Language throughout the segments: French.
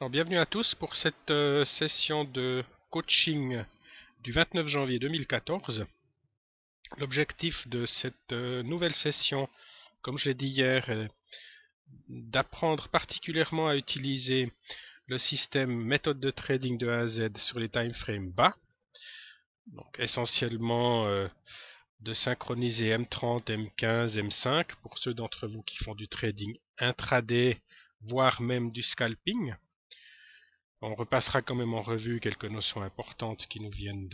Alors, bienvenue à tous pour cette session de coaching du 29 janvier 2014. L'objectif de cette nouvelle session, comme je l'ai dit hier, est d'apprendre particulièrement à utiliser le système méthode de trading de A à Z sur les time frames bas. Donc essentiellement de synchroniser M30, M15, M5 pour ceux d'entre vous qui font du trading intraday, voire même du scalping. On repassera quand même en revue quelques notions importantes qui nous viennent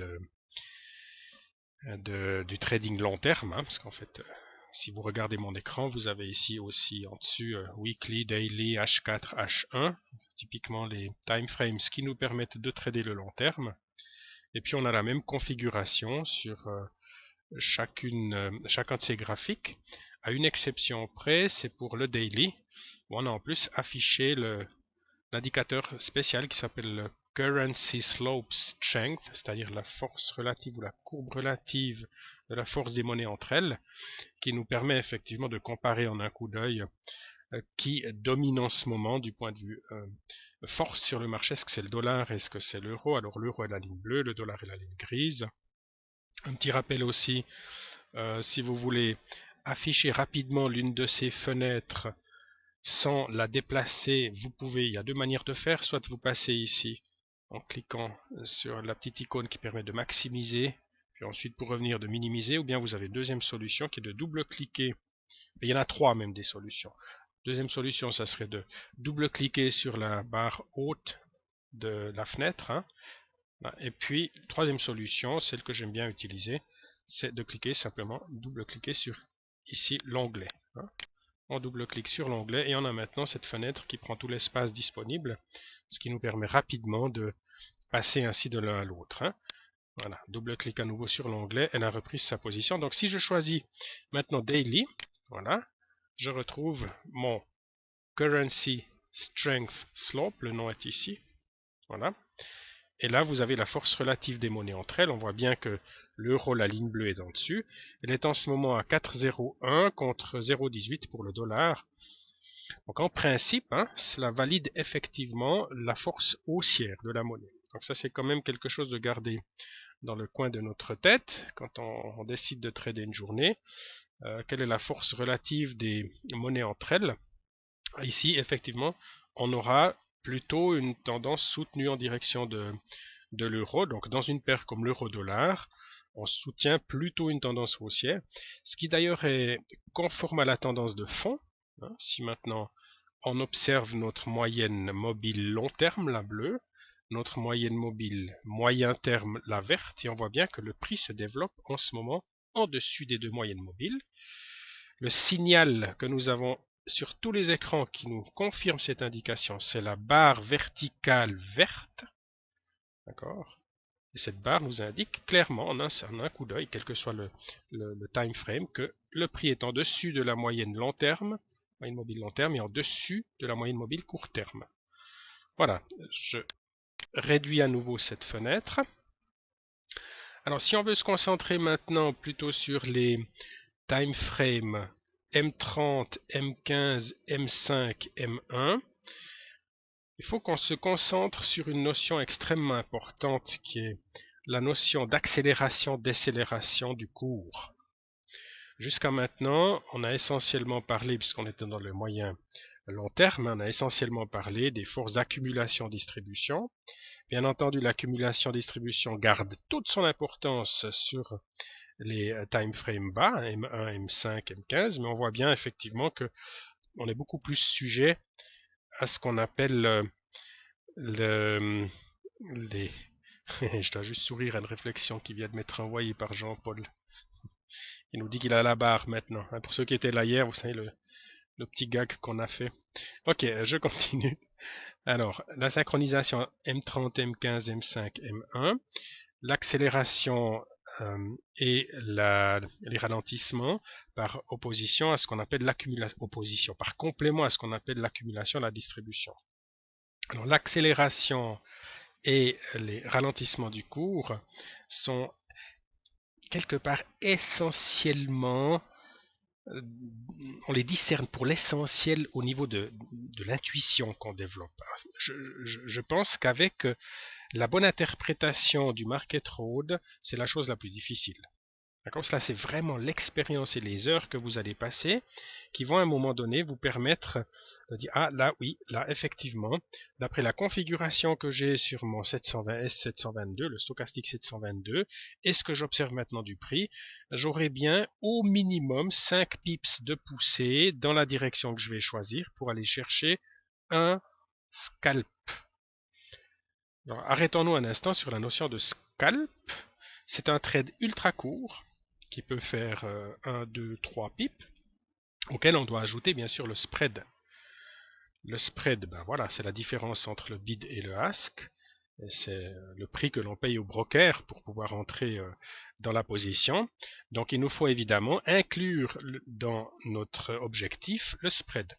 du trading long terme, hein, parce qu'en fait, si vous regardez mon écran, vous avez ici aussi en dessus Weekly, Daily, H4, H1, typiquement les time frames qui nous permettent de trader le long terme. Et puis on a la même configuration sur chacun de ces graphiques, à une exception près, c'est pour le daily, où on a en plus affiché l'indicateur spécial qui s'appelle le Currency Slope Strength, c'est-à-dire la force relative ou la courbe relative de la force des monnaies entre elles, qui nous permet effectivement de comparer en un coup d'œil qui domine en ce moment du point de vue force sur le marché. Est-ce que c'est le dollar, est-ce que c'est l'euro? Alors l'euro est la ligne bleue, le dollar est la ligne grise. Un petit rappel aussi, si vous voulez afficher rapidement l'une de ces fenêtres sans la déplacer, vous pouvez, il y a deux manières de faire, soit vous passez ici en cliquant sur la petite icône qui permet de maximiser, puis ensuite pour revenir de minimiser, ou bien vous avez une deuxième solution qui est de double-cliquer, il y en a trois même des solutions. Deuxième solution, ça serait de double-cliquer sur la barre haute de la fenêtre, hein. Et puis, troisième solution, celle que j'aime bien utiliser, c'est de cliquer simplement, double-cliquer sur ici l'onglet, hein. On double-clique sur l'onglet et on a maintenant cette fenêtre qui prend tout l'espace disponible, ce qui nous permet rapidement de passer ainsi de l'un à l'autre, hein. Voilà, double-clic à nouveau sur l'onglet, elle a repris sa position. Donc si je choisis maintenant Daily, voilà, je retrouve mon Currency Strength Slope, le nom est ici, voilà. Et là, vous avez la force relative des monnaies entre elles. On voit bien que l'euro, la ligne bleue, est en dessus. Elle est en ce moment à 4,01 contre 0,18 pour le dollar. Donc en principe, hein, cela valide effectivement la force haussière de la monnaie. Donc ça, c'est quand même quelque chose de garder dans le coin de notre tête quand on décide de trader une journée. Quelle est la force relative des monnaies entre elles? Ici, effectivement, on aura plutôt une tendance soutenue en direction de l'euro. Donc dans une paire comme l'euro-dollar, on soutient plutôt une tendance haussière, ce qui d'ailleurs est conforme à la tendance de fond. Si maintenant on observe notre moyenne mobile long terme, la bleue, notre moyenne mobile moyen terme, la verte, et on voit bien que le prix se développe en ce moment en dessus des deux moyennes mobiles. Le signal que nous avons sur tous les écrans qui nous confirme cette indication, c'est la barre verticale verte. D'accord? Et cette barre nous indique clairement en un coup d'œil, quel que soit le time frame, que le prix est en dessus de la moyenne long terme, moyenne mobile long terme, et en dessus de la moyenne mobile court terme. Voilà, je réduis à nouveau cette fenêtre. Alors si on veut se concentrer maintenant plutôt sur les time frames M30, M15, M5, M1, il faut qu'on se concentre sur une notion extrêmement importante qui est la notion d'accélération-décélération du cours. Jusqu'à maintenant, on a essentiellement parlé, puisqu'on était dans le moyen long terme, on a essentiellement parlé des forces d'accumulation-distribution. Bien entendu, l'accumulation-distribution garde toute son importance sur les time frames bas, M1, M5, M15, mais on voit bien effectivement que on est beaucoup plus sujet à ce qu'on appelle les... Je dois juste sourire à une réflexion qui vient de m'être envoyée par Jean-Paul. Il nous dit qu'il a la barre maintenant. Pour ceux qui étaient là hier, vous savez, le petit gag qu'on a fait. Ok, je continue. Alors, la synchronisation M30, M15, M5, M1, l'accélération et les ralentissements par opposition à ce qu'on appelle l'accumulation, opposition, par complément à ce qu'on appelle l'accumulation et la distribution. Alors, l'accélération et les ralentissements du cours sont quelque part essentiellement on les discerne pour l'essentiel au niveau de l'intuition qu'on développe. Je pense qu'avec la bonne interprétation du market road, c'est la chose la plus difficile. D'accord ? Cela, c'est vraiment l'expérience et les heures que vous allez passer qui vont à un moment donné vous permettre de dire ah là oui, là effectivement, d'après la configuration que j'ai sur mon 720S 722, le stochastique 722, et ce que j'observe maintenant du prix, j'aurai bien au minimum 5 pips de poussée dans la direction que je vais choisir pour aller chercher un scalp. Alors, arrêtons-nous un instant sur la notion de scalp. C'est un trade ultra court qui peut faire 1, 2, 3 pips, auquel on doit ajouter bien sûr le spread. Le spread, ben voilà, c'est la différence entre le bid et le ask. C'est le prix que l'on paye au broker pour pouvoir entrer dans la position. Donc il nous faut évidemment inclure dans notre objectif le spread.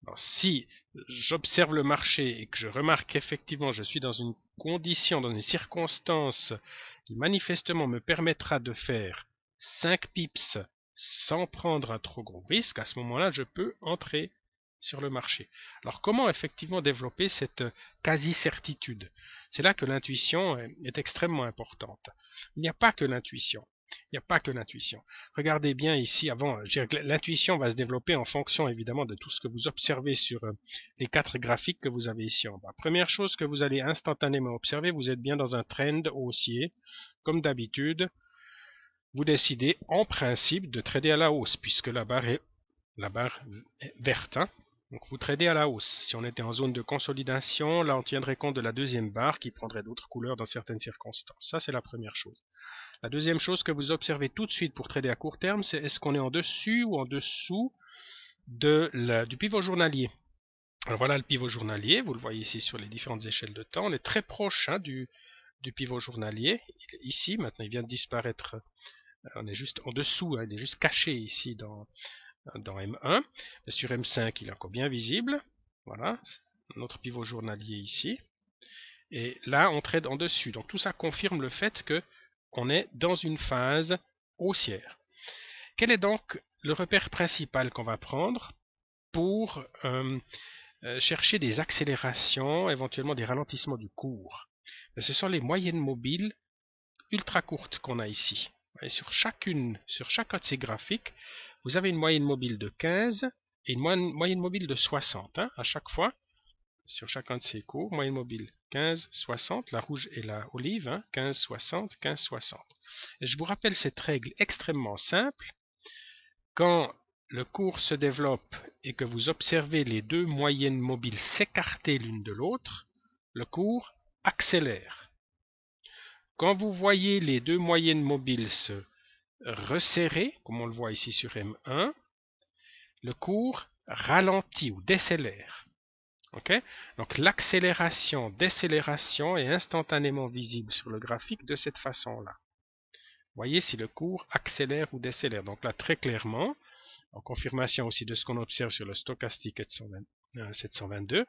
Alors, si j'observe le marché et que je remarque qu'effectivement je suis dans une condition, dans une circonstance qui manifestement me permettra de faire 5 pips sans prendre un trop gros risque, à ce moment-là, je peux entrer sur le marché. Alors, comment effectivement développer cette quasi-certitude? C'est là que l'intuition est extrêmement importante. Il n'y a pas que l'intuition. Il n'y a pas que l'intuition. Regardez bien ici, avant, l'intuition va se développer en fonction évidemment de tout ce que vous observez sur les 4 graphiques que vous avez ici en bas. Première chose que vous allez instantanément observer, vous êtes bien dans un trend haussier. Comme d'habitude, vous décidez en principe de trader à la hausse, puisque la barre est verte. Hein. Donc vous tradez à la hausse. Si on était en zone de consolidation, là on tiendrait compte de la deuxième barre qui prendrait d'autres couleurs dans certaines circonstances. Ça c'est la première chose. La deuxième chose que vous observez tout de suite pour trader à court terme, c'est est-ce qu'on est en dessus ou en dessous du pivot journalier. Alors voilà le pivot journalier, vous le voyez ici sur les différentes échelles de temps. On est très proche du pivot journalier. Ici, maintenant il vient de disparaître, on est juste en dessous, il est juste caché ici dans M1. Mais sur M5, il est encore bien visible. Voilà, notre pivot journalier ici. Et là, on trade en dessus. Donc tout ça confirme le fait que on est dans une phase haussière. Quel est donc le repère principal qu'on va prendre pour chercher des accélérations, éventuellement des ralentissements du cours? Ce sont les moyennes mobiles ultra courtes qu'on a ici. Et sur chacun de ces graphiques, vous avez une moyenne mobile de 15 et une moyenne mobile de 60 à chaque fois. Sur chacun de ces cours, moyenne mobile 15, 60, la rouge et la olive, 15, 60, 15, 60. Et je vous rappelle cette règle extrêmement simple. Quand le cours se développe et que vous observez les deux moyennes mobiles s'écarter l'une de l'autre, le cours accélère. Quand vous voyez les deux moyennes mobiles se resserrer, comme on le voit ici sur M1, le cours ralentit ou décélère. Okay? Donc l'accélération, décélération est instantanément visible sur le graphique de cette façon-là. Voyez si le cours accélère ou décélère. Donc là, très clairement, en confirmation aussi de ce qu'on observe sur le stochastique 722,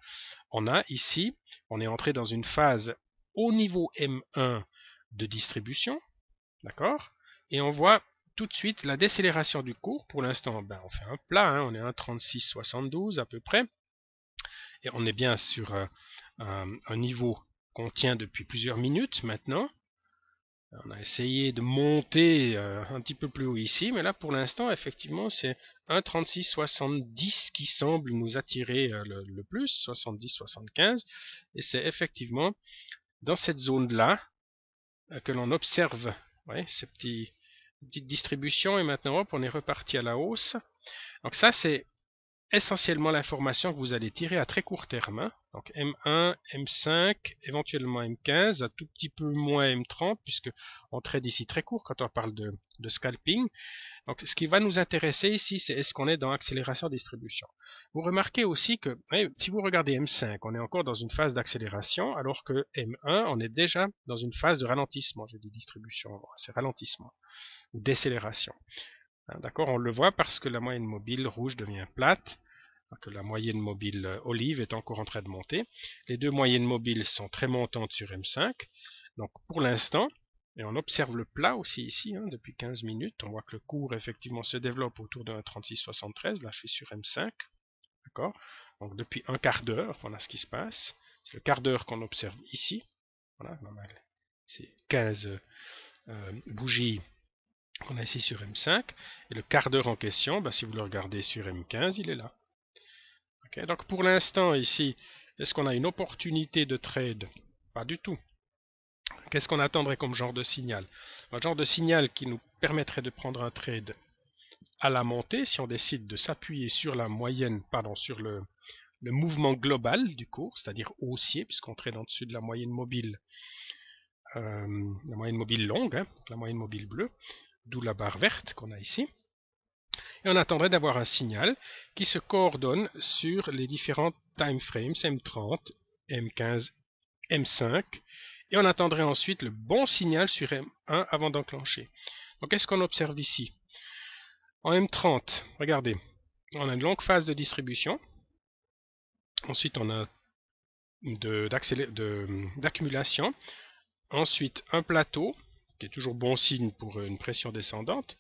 on a ici, on est entré dans une phase au niveau M1 de distribution, d'accord? Et on voit tout de suite la décélération du cours. Pour l'instant, on fait un plat, on est à 1,3672 à peu près. Et on est bien sur un niveau qu'on tient depuis plusieurs minutes maintenant. On a essayé de monter un petit peu plus haut ici, mais là pour l'instant effectivement c'est 1,3670 qui semble nous attirer le plus, 70-75, et c'est effectivement dans cette zone-là que l'on observe ces petites distributions, et maintenant hop, on est reparti à la hausse. Donc ça c'est essentiellement l'information que vous allez tirer à très court terme. Donc M1, M5, éventuellement M15, un tout petit peu moins M30, puisque on trade ici très court quand on parle de scalping. Donc ce qui va nous intéresser ici, c'est est-ce qu'on est dans accélération-distribution. Vous remarquez aussi que si vous regardez M5, on est encore dans une phase d'accélération, alors que M1, on est déjà dans une phase de ralentissement. J'ai dit distribution, c'est ralentissement ou décélération. D'accord, on le voit parce que la moyenne mobile rouge devient plate, que la moyenne mobile olive est encore en train de monter. Les deux moyennes mobiles sont très montantes sur M5. Donc pour l'instant, Et on observe le plat aussi ici, hein, depuis 15 minutes. On voit que le cours effectivement se développe autour de 1,3673. Là, je suis sur M5. D'accord? Donc depuis un quart d'heure, voilà ce qui se passe. C'est le quart d'heure qu'on observe ici. Voilà, c'est 15 bougies qu'on a ici sur M5. Et le quart d'heure en question, bah, si vous le regardez sur M15, il est là. Okay, donc pour l'instant ici, est-ce qu'on a une opportunité de trade? Pas du tout. Qu'est-ce qu'on attendrait comme genre de signal? Un genre de signal qui nous permettrait de prendre un trade à la montée, si on décide de s'appuyer sur la moyenne, pardon, sur le mouvement global du cours, c'est-à-dire haussier, puisqu'on trade en dessus de la moyenne mobile longue, hein, la moyenne mobile bleue, d'où la barre verte qu'on a ici. Et on attendrait d'avoir un signal qui se coordonne sur les différents time frames M30, M15, M5, et on attendrait ensuite le bon signal sur M1 avant d'enclencher. Donc qu'est-ce qu'on observe ici? En M30, regardez, on a une longue phase de distribution, ensuite on a d'accumulation, ensuite un plateau, qui est toujours bon signe pour une pression descendante.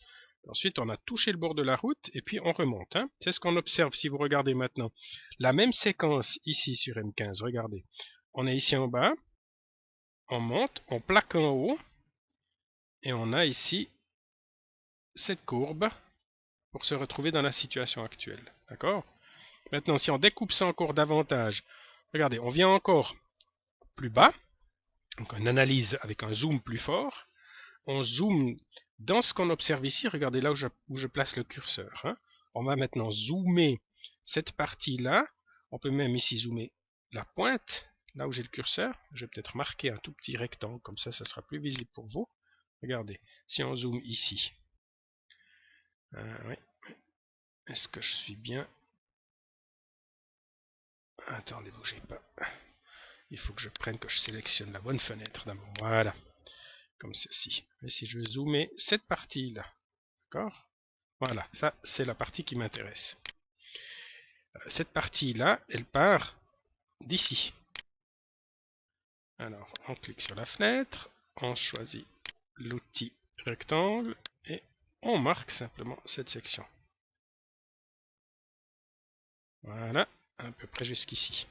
Ensuite, on a touché le bord de la route et puis on remonte. Hein. C'est ce qu'on observe si vous regardez maintenant. La même séquence ici sur M15. Regardez. On est ici en bas. On monte. On plaque en haut. Et on a ici cette courbe pour se retrouver dans la situation actuelle. D'accord? Maintenant, si on découpe ça encore davantage, regardez, on vient encore plus bas. Donc une analyse avec un zoom plus fort. On zoome dans ce qu'on observe ici. Regardez là où je place le curseur. Hein. On va maintenant zoomer cette partie-là. On peut même ici zoomer la pointe, là où j'ai le curseur. Je vais peut-être marquer un tout petit rectangle, comme ça sera plus visible pour vous. Regardez, si on zoome ici. Oui. Est-ce que je suis bien? Attendez, bougez pas. Il faut que je prenne, que je sélectionne la bonne fenêtre d'abord. Voilà. Comme ceci. Et si je veux zoomer cette partie-là. D'accord? Voilà, ça c'est la partie qui m'intéresse. Cette partie-là, elle part d'ici. Alors, on clique sur la fenêtre, on choisit l'outil rectangle et on marque simplement cette section. Voilà, à peu près jusqu'ici.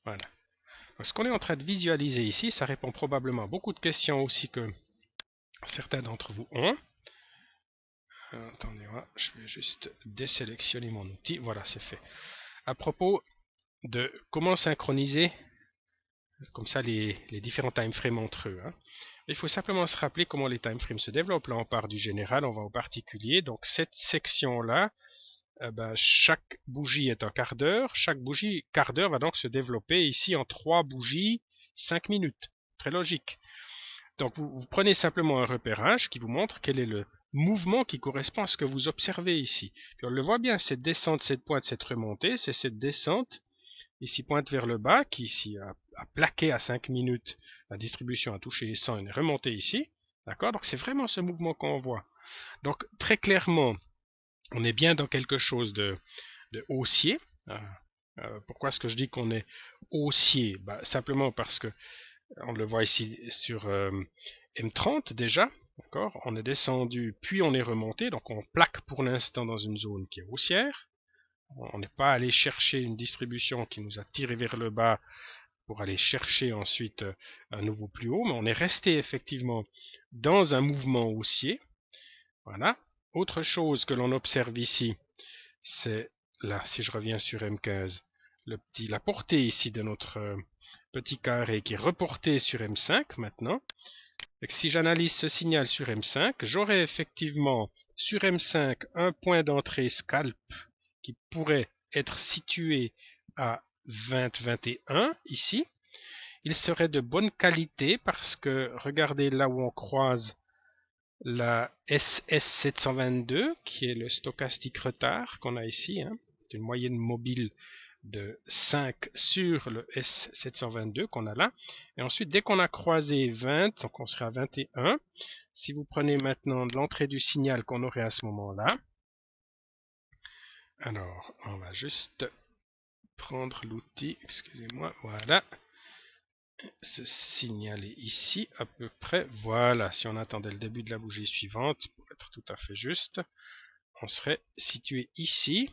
Voilà. Donc, ce qu'on est en train de visualiser ici, ça répond probablement à beaucoup de questions aussi que certains d'entre vous ont. Attendez, je vais juste désélectionner mon outil. Voilà, c'est fait. À propos de comment synchroniser comme ça les différents time frames entre eux. Hein. Il faut simplement se rappeler comment les time frames se développent. Là, on part du général, on va au particulier. Donc, cette section-là, chaque bougie est un quart d'heure. Chaque bougie, quart d'heure, va donc se développer ici en 3 bougies, 5 minutes. Très logique. Donc, vous prenez simplement un repérage qui vous montre quel est le mouvement qui correspond à ce que vous observez ici. Puis on le voit bien, cette descente, cette pointe, cette remontée, c'est cette descente ici pointe vers le bas, qui ici a plaqué à 5 minutes, la distribution a touché les 100 et est remontée ici. D'accord? Donc c'est vraiment ce mouvement qu'on voit. Donc très clairement, on est bien dans quelque chose de haussier. Pourquoi est-ce que je dis qu'on est haussier? Simplement parce que on le voit ici sur M30 déjà. D'accord? On est descendu, puis on est remonté. Donc on plaque pour l'instant dans une zone qui est haussière. On n'est pas allé chercher une distribution qui nous a tiré vers le bas pour aller chercher ensuite un nouveau plus haut, mais on est resté effectivement dans un mouvement haussier. Voilà. Autre chose que l'on observe ici, c'est là, si je reviens sur M15, la portée ici de notre petit carré qui est reporté sur M5 maintenant. Et si j'analyse ce signal sur M5, j'aurai effectivement sur M5 un point d'entrée scalp qui pourrait être situé à 20-21 ici. Il serait de bonne qualité parce que regardez là où on croise la SS722 qui est le stochastique retard qu'on a ici. Hein. C'est une moyenne mobile de 5 sur le S722 qu'on a là. Et ensuite, dès qu'on a croisé 20, donc on sera à 21. Si vous prenez maintenant l'entrée du signal qu'on aurait à ce moment-là, alors on va juste prendre l'outil, excusez-moi, voilà. ce signal est ici à peu près. Voilà, si on attendait le début de la bougie suivante, pour être tout à fait juste, on serait situé ici.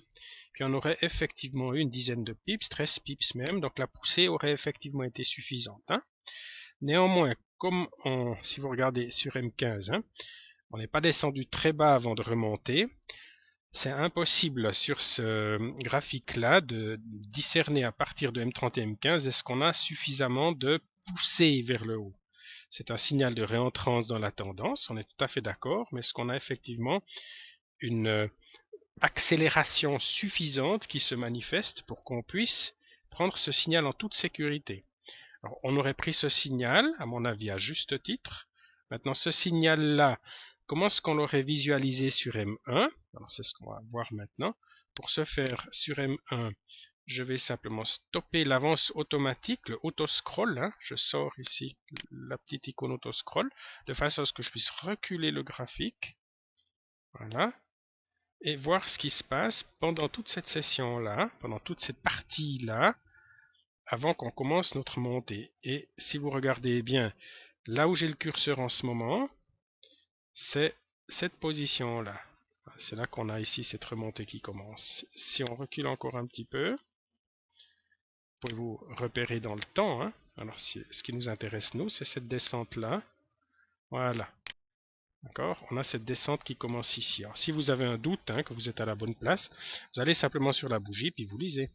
Puis on aurait effectivement eu une dizaine de pips, 13 pips même, donc la poussée aurait effectivement été suffisante. Hein. Néanmoins, comme si vous regardez sur M15, hein, on n'est pas descendu très bas avant de remonter. C'est impossible sur ce graphique-là de discerner à partir de M30 et M15 est-ce qu'on a suffisamment de poussée vers le haut. C'est un signal de réentrance dans la tendance, on est tout à fait d'accord, mais est-ce qu'on a effectivement une accélération suffisante qui se manifeste pour qu'on puisse prendre ce signal en toute sécurité? Alors, on aurait pris ce signal, à mon avis, à juste titre. Maintenant, ce signal-là, comment est-ce qu'on l'aurait visualisé sur M1? Alors, c'est ce qu'on va voir maintenant. Pour ce faire, sur M1, je vais simplement stopper l'avance automatique, le auto-scroll. Hein. Je sors ici la petite icône auto-scroll, de façon à ce que je puisse reculer le graphique. Voilà. Et voir ce qui se passe pendant toute cette session-là, pendant toute cette partie-là, avant qu'on commence notre montée. Et si vous regardez bien, là où j'ai le curseur en ce moment, c'est cette position-là. C'est là qu'on a ici cette remontée qui commence. Si on recule encore un petit peu, pouvez-vous repérer dans le temps. Hein. Alors, ce qui nous intéresse, nous, c'est cette descente-là. Voilà. D'accord. On a cette descente qui commence ici. Alors, si vous avez un doute hein, que vous êtes à la bonne place, vous allez simplement sur la bougie, puis vous lisez.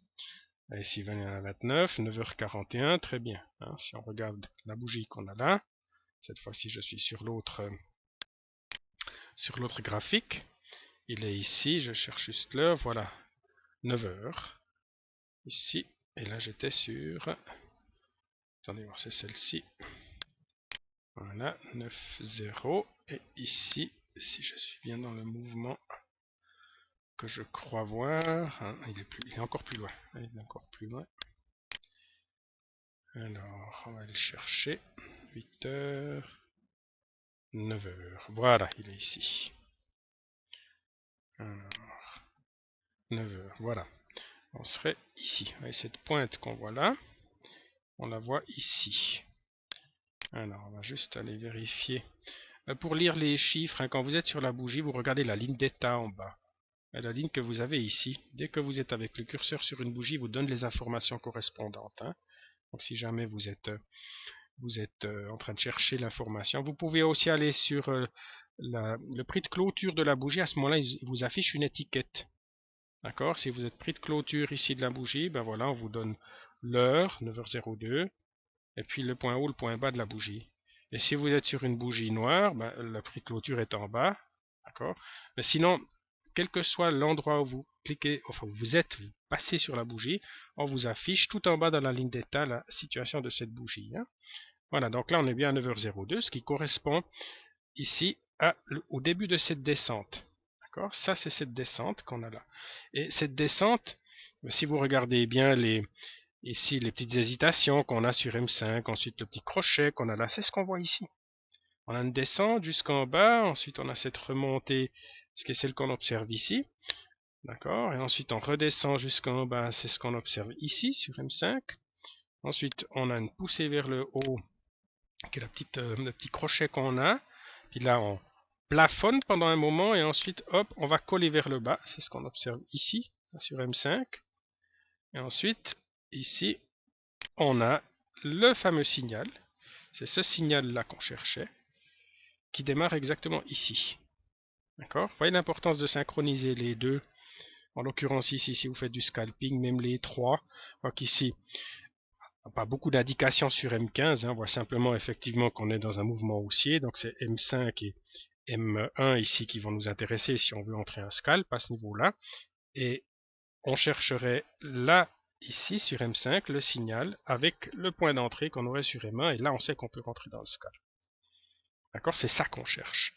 Ici, 21h29, 9h41, très bien. Hein, si on regarde la bougie qu'on a là, cette fois-ci, je suis sur l'autre graphique. Il est ici, je cherche juste l'heure, voilà. 9h. Ici, et là, j'étais sur... Attendez voir, c'est celle-ci. Voilà, 9-0. Et ici, si je suis bien dans le mouvement que je crois voir, hein, il est encore plus loin. Il est encore plus loin. Alors, on va le chercher. 8h, 9h. Voilà, il est ici. Alors, 9h, voilà. On serait ici. Et cette pointe qu'on voit là, on la voit ici. Alors, on va juste aller vérifier. Pour lire les chiffres, hein, quand vous êtes sur la bougie, vous regardez la ligne d'état en bas. La ligne que vous avez ici. Dès que vous êtes avec le curseur sur une bougie, vous donne les informations correspondantes. Hein. Donc si jamais vous êtes en train de chercher l'information, vous pouvez aussi aller sur le prix de clôture de la bougie. À ce moment-là, il vous affiche une étiquette. D'accord. Si vous êtes prix de clôture ici de la bougie, ben voilà, on vous donne l'heure, 9h02, et puis le point haut, le point bas de la bougie. Et si vous êtes sur une bougie noire, ben, le prix de clôture est en bas. D'accord. Mais sinon, quel que soit l'endroit où vous cliquez, enfin où vous passez sur la bougie, on vous affiche tout en bas dans la ligne d'état la situation de cette bougie. Hein. Voilà, donc là on est bien à 9h02, ce qui correspond ici au début de cette descente. D'accord. Ça c'est cette descente qu'on a là. Et cette descente, si vous regardez bien ici les petites hésitations qu'on a sur M5, ensuite le petit crochet qu'on a là, c'est ce qu'on voit ici. On a une descente jusqu'en bas, ensuite on a cette remontée, ce qui est celle qu'on observe ici. D'accord. Et ensuite on redescend jusqu'en bas, c'est ce qu'on observe ici sur M5. Ensuite on a une poussée vers le haut, qui est le petit crochet qu'on a. Puis là on plafonne pendant un moment et ensuite hop, on va coller vers le bas, c'est ce qu'on observe ici sur M5. Et ensuite ici on a le fameux signal, c'est ce signal là qu'on cherchait, qui démarre exactement ici. D'accord. Vous voyez l'importance de synchroniser les deux. En l'occurrence ici, si vous faites du scalping, même les trois. Donc ici, pas beaucoup d'indications sur M15. Hein, on voit simplement effectivement qu'on est dans un mouvement haussier. Donc c'est M5 et M1 ici qui vont nous intéresser si on veut entrer un scalp à ce niveau-là. Et on chercherait là, ici, sur M5, le signal avec le point d'entrée qu'on aurait sur M1. Et là, on sait qu'on peut rentrer dans le scalp. D'accord. C'est ça qu'on cherche.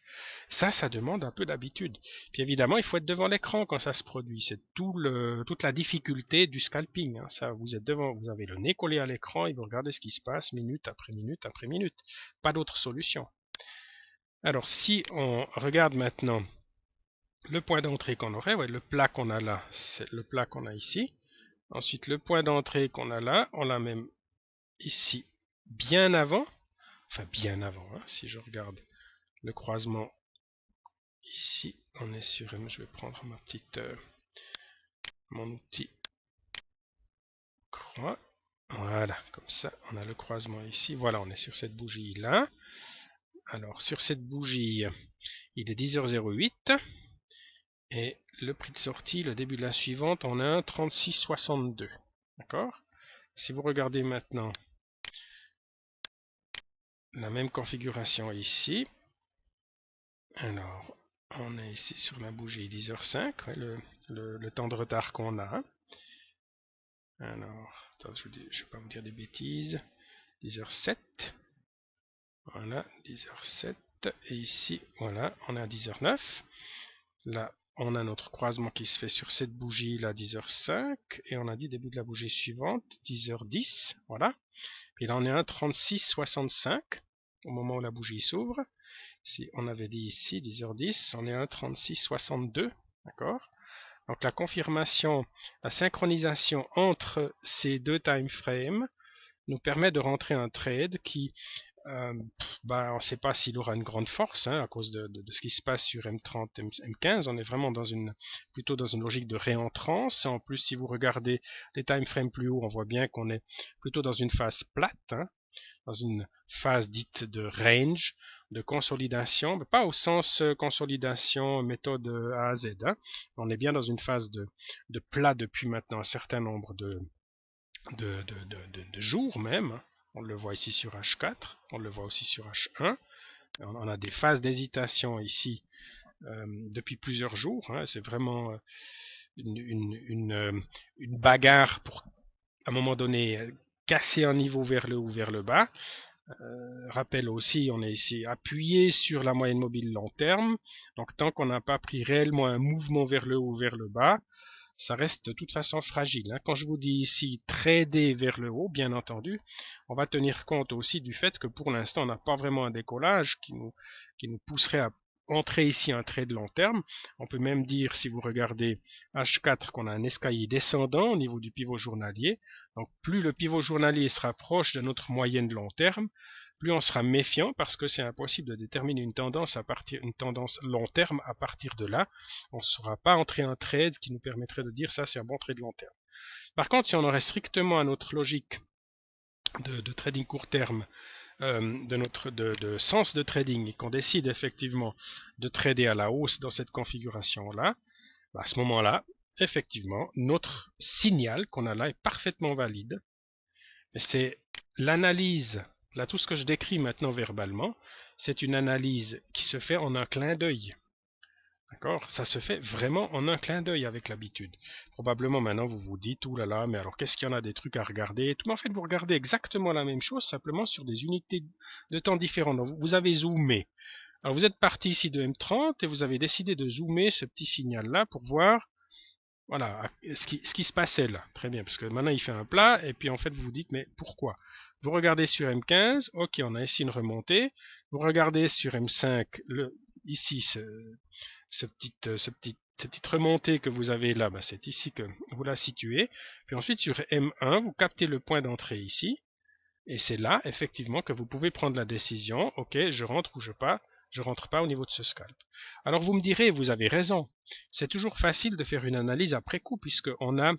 Ça demande un peu d'habitude. Puis évidemment, il faut être devant l'écran quand ça se produit. C'est toute la difficulté du scalping. Hein. Ça, vous êtes devant, vous avez le nez collé à l'écran et vous regardez ce qui se passe minute après minute après minute. Pas d'autre solution. Alors, si on regarde maintenant le point d'entrée qu'on aurait, ouais, le plat qu'on a là, c'est le plat qu'on a ici. Ensuite, le point d'entrée qu'on a là, on l'a même ici bien avant, enfin bien avant, hein, si je regarde le croisement ici, on est sur, je vais prendre ma petite, mon outil croix, voilà, comme ça, on a le croisement ici, voilà, on est sur cette bougie là. Alors sur cette bougie, il est 10h08, et le prix de sortie, le début de la suivante, on a un 36,62, d'accord? Si vous regardez maintenant la même configuration ici, alors on est ici sur la bougie 10h05, ouais, le temps de retard qu'on a. Alors, attends, je ne vais pas vous dire des bêtises, 10h07, voilà, 10h07, et ici, voilà, on est à 10h09. Là, on a notre croisement qui se fait sur cette bougie là, 10h05, et on a dit début de la bougie suivante, 10h10, voilà. Et là, on est à 36,65 au moment où la bougie s'ouvre. Si on avait dit ici 10h10, on est à 36,62, d'accord? Donc la confirmation, la synchronisation entre ces deux time frames nous permet de rentrer un trade qui, on ne sait pas s'il aura une grande force, hein, à cause de ce qui se passe sur M30, M15. On est vraiment plutôt dans une logique de réentrance. En plus, si vous regardez les time frames plus haut, on voit bien qu'on est plutôt dans une phase plate, hein, dans une phase dite de range, de consolidation, mais pas au sens consolidation méthode A à Z. Hein. On est bien dans une phase de plat depuis maintenant un certain nombre de jours même. Hein. On le voit ici sur H4, on le voit aussi sur H1. On a des phases d'hésitation ici depuis plusieurs jours. Hein. C'est vraiment une bagarre pour, à un moment donné, casser un niveau vers le haut ou vers le bas. Rappel aussi, on est ici appuyé sur la moyenne mobile long terme. Donc tant qu'on n'a pas pris réellement un mouvement vers le haut ou vers le bas, ça reste de toute façon fragile. Hein. Quand je vous dis ici trader vers le haut, bien entendu, on va tenir compte aussi du fait que pour l'instant, on n'a pas vraiment un décollage qui nous pousserait à entrer ici un trade long terme. On peut même dire, si vous regardez H4, qu'on a un escalier descendant au niveau du pivot journalier. Donc plus le pivot journalier se rapproche de notre moyenne de long terme, plus on sera méfiant parce que c'est impossible de déterminer une tendance long terme à partir de là. On ne saura pas entrer un trade qui nous permettrait de dire ça c'est un bon trade long terme. Par contre, si on en reste strictement à notre logique de trading court terme, de sens de trading, et qu'on décide effectivement de trader à la hausse dans cette configuration-là, à ce moment-là, effectivement, notre signal qu'on a là est parfaitement valide. C'est l'analyse, là tout ce que je décris maintenant verbalement, c'est une analyse qui se fait en un clin d'œil. D'accord? Ça se fait vraiment en un clin d'œil avec l'habitude. Probablement maintenant vous vous dites, ouh là là, mais alors qu'est-ce qu'il y en a des trucs à regarder? Mais en fait, vous regardez exactement la même chose, simplement sur des unités de temps différentes. Donc, vous avez zoomé. Alors vous êtes parti ici de M30 et vous avez décidé de zoomer ce petit signal-là pour voir, voilà, ce qui se passait là. Très bien, parce que maintenant il fait un plat, et puis en fait vous vous dites, mais pourquoi? Vous regardez sur M15, ok, on a ici une remontée. Vous regardez sur M5, ici, cette petite remontée que vous avez là, c'est ici que vous la situez. Puis ensuite sur M1, vous captez le point d'entrée ici. Et c'est là, effectivement, que vous pouvez prendre la décision, ok, je rentre ou je rentre pas au niveau de ce scalp. Alors vous me direz, vous avez raison. C'est toujours facile de faire une analyse après coup, puisqu'on a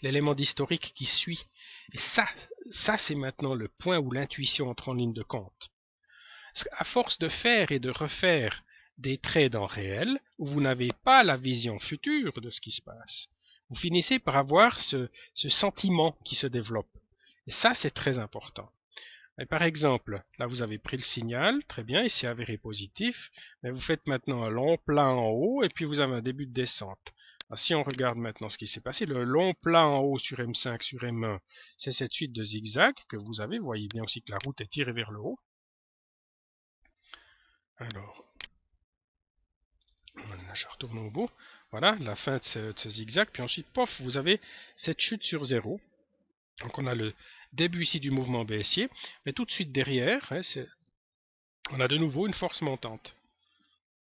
l'élément d'historique qui suit. Et ça c'est maintenant le point où l'intuition entre en ligne de compte. À force de faire et de refaire des trades en réel, où vous n'avez pas la vision future de ce qui se passe, vous finissez par avoir ce sentiment qui se développe. Et ça, c'est très important. Et par exemple, là vous avez pris le signal, très bien, il s'est avéré positif, mais vous faites maintenant un long plat en haut, et puis vous avez un début de descente. Alors, si on regarde maintenant ce qui s'est passé, le long plat en haut sur M5, sur M1, c'est cette suite de zigzags que vous avez. Vous voyez bien aussi que la route est tirée vers le haut. Alors, là, je retourne au bout. Voilà, la fin de ce zigzag. Puis ensuite, pof, vous avez cette chute sur 0. Donc on a le début ici du mouvement baissier. Mais tout de suite derrière, hein, on a de nouveau une force montante.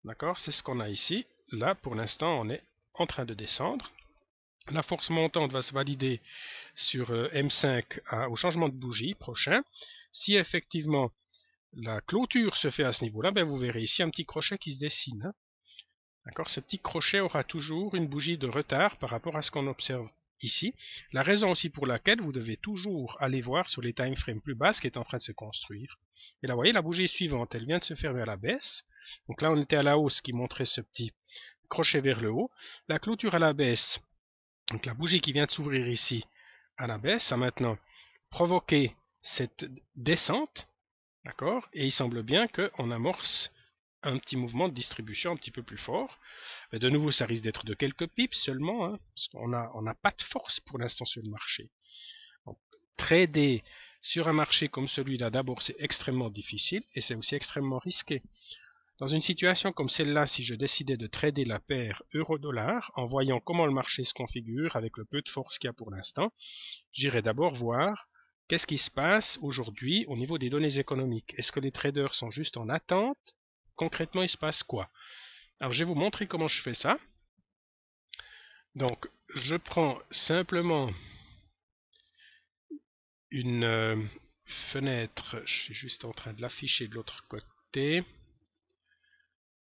D'accord? C'est ce qu'on a ici. Là, pour l'instant, on est en train de descendre. La force montante va se valider sur M5 au changement de bougie prochain. Si effectivement la clôture se fait à ce niveau-là, ben vous verrez ici un petit crochet qui se dessine. Hein. D'accord, ce petit crochet aura toujours une bougie de retard par rapport à ce qu'on observe ici. La raison aussi pour laquelle vous devez toujours aller voir sur les time frames plus bas ce qui est en train de se construire. Et là, vous voyez, la bougie suivante, elle vient de se fermer à la baisse. Donc là, on était à la hausse qui montrait ce petit crochet vers le haut. La clôture à la baisse, donc la bougie qui vient de s'ouvrir ici à la baisse, a maintenant provoqué cette descente. D'accord. Et il semble bien qu'on amorce un petit mouvement de distribution un petit peu plus fort. Mais de nouveau, ça risque d'être de quelques pips seulement, hein, parce qu'on n'a pas de force pour l'instant sur le marché. Donc, trader sur un marché comme celui-là, d'abord, c'est extrêmement difficile et c'est aussi extrêmement risqué. Dans une situation comme celle-là, si je décidais de trader la paire euro-dollar, en voyant comment le marché se configure avec le peu de force qu'il y a pour l'instant, j'irais d'abord voir qu'est-ce qui se passe aujourd'hui au niveau des données économiques. Est-ce que les traders sont juste en attente? Concrètement, il se passe quoi? Alors, je vais vous montrer comment je fais ça. Donc, je prends simplement une fenêtre. Je suis juste en train de l'afficher de l'autre côté.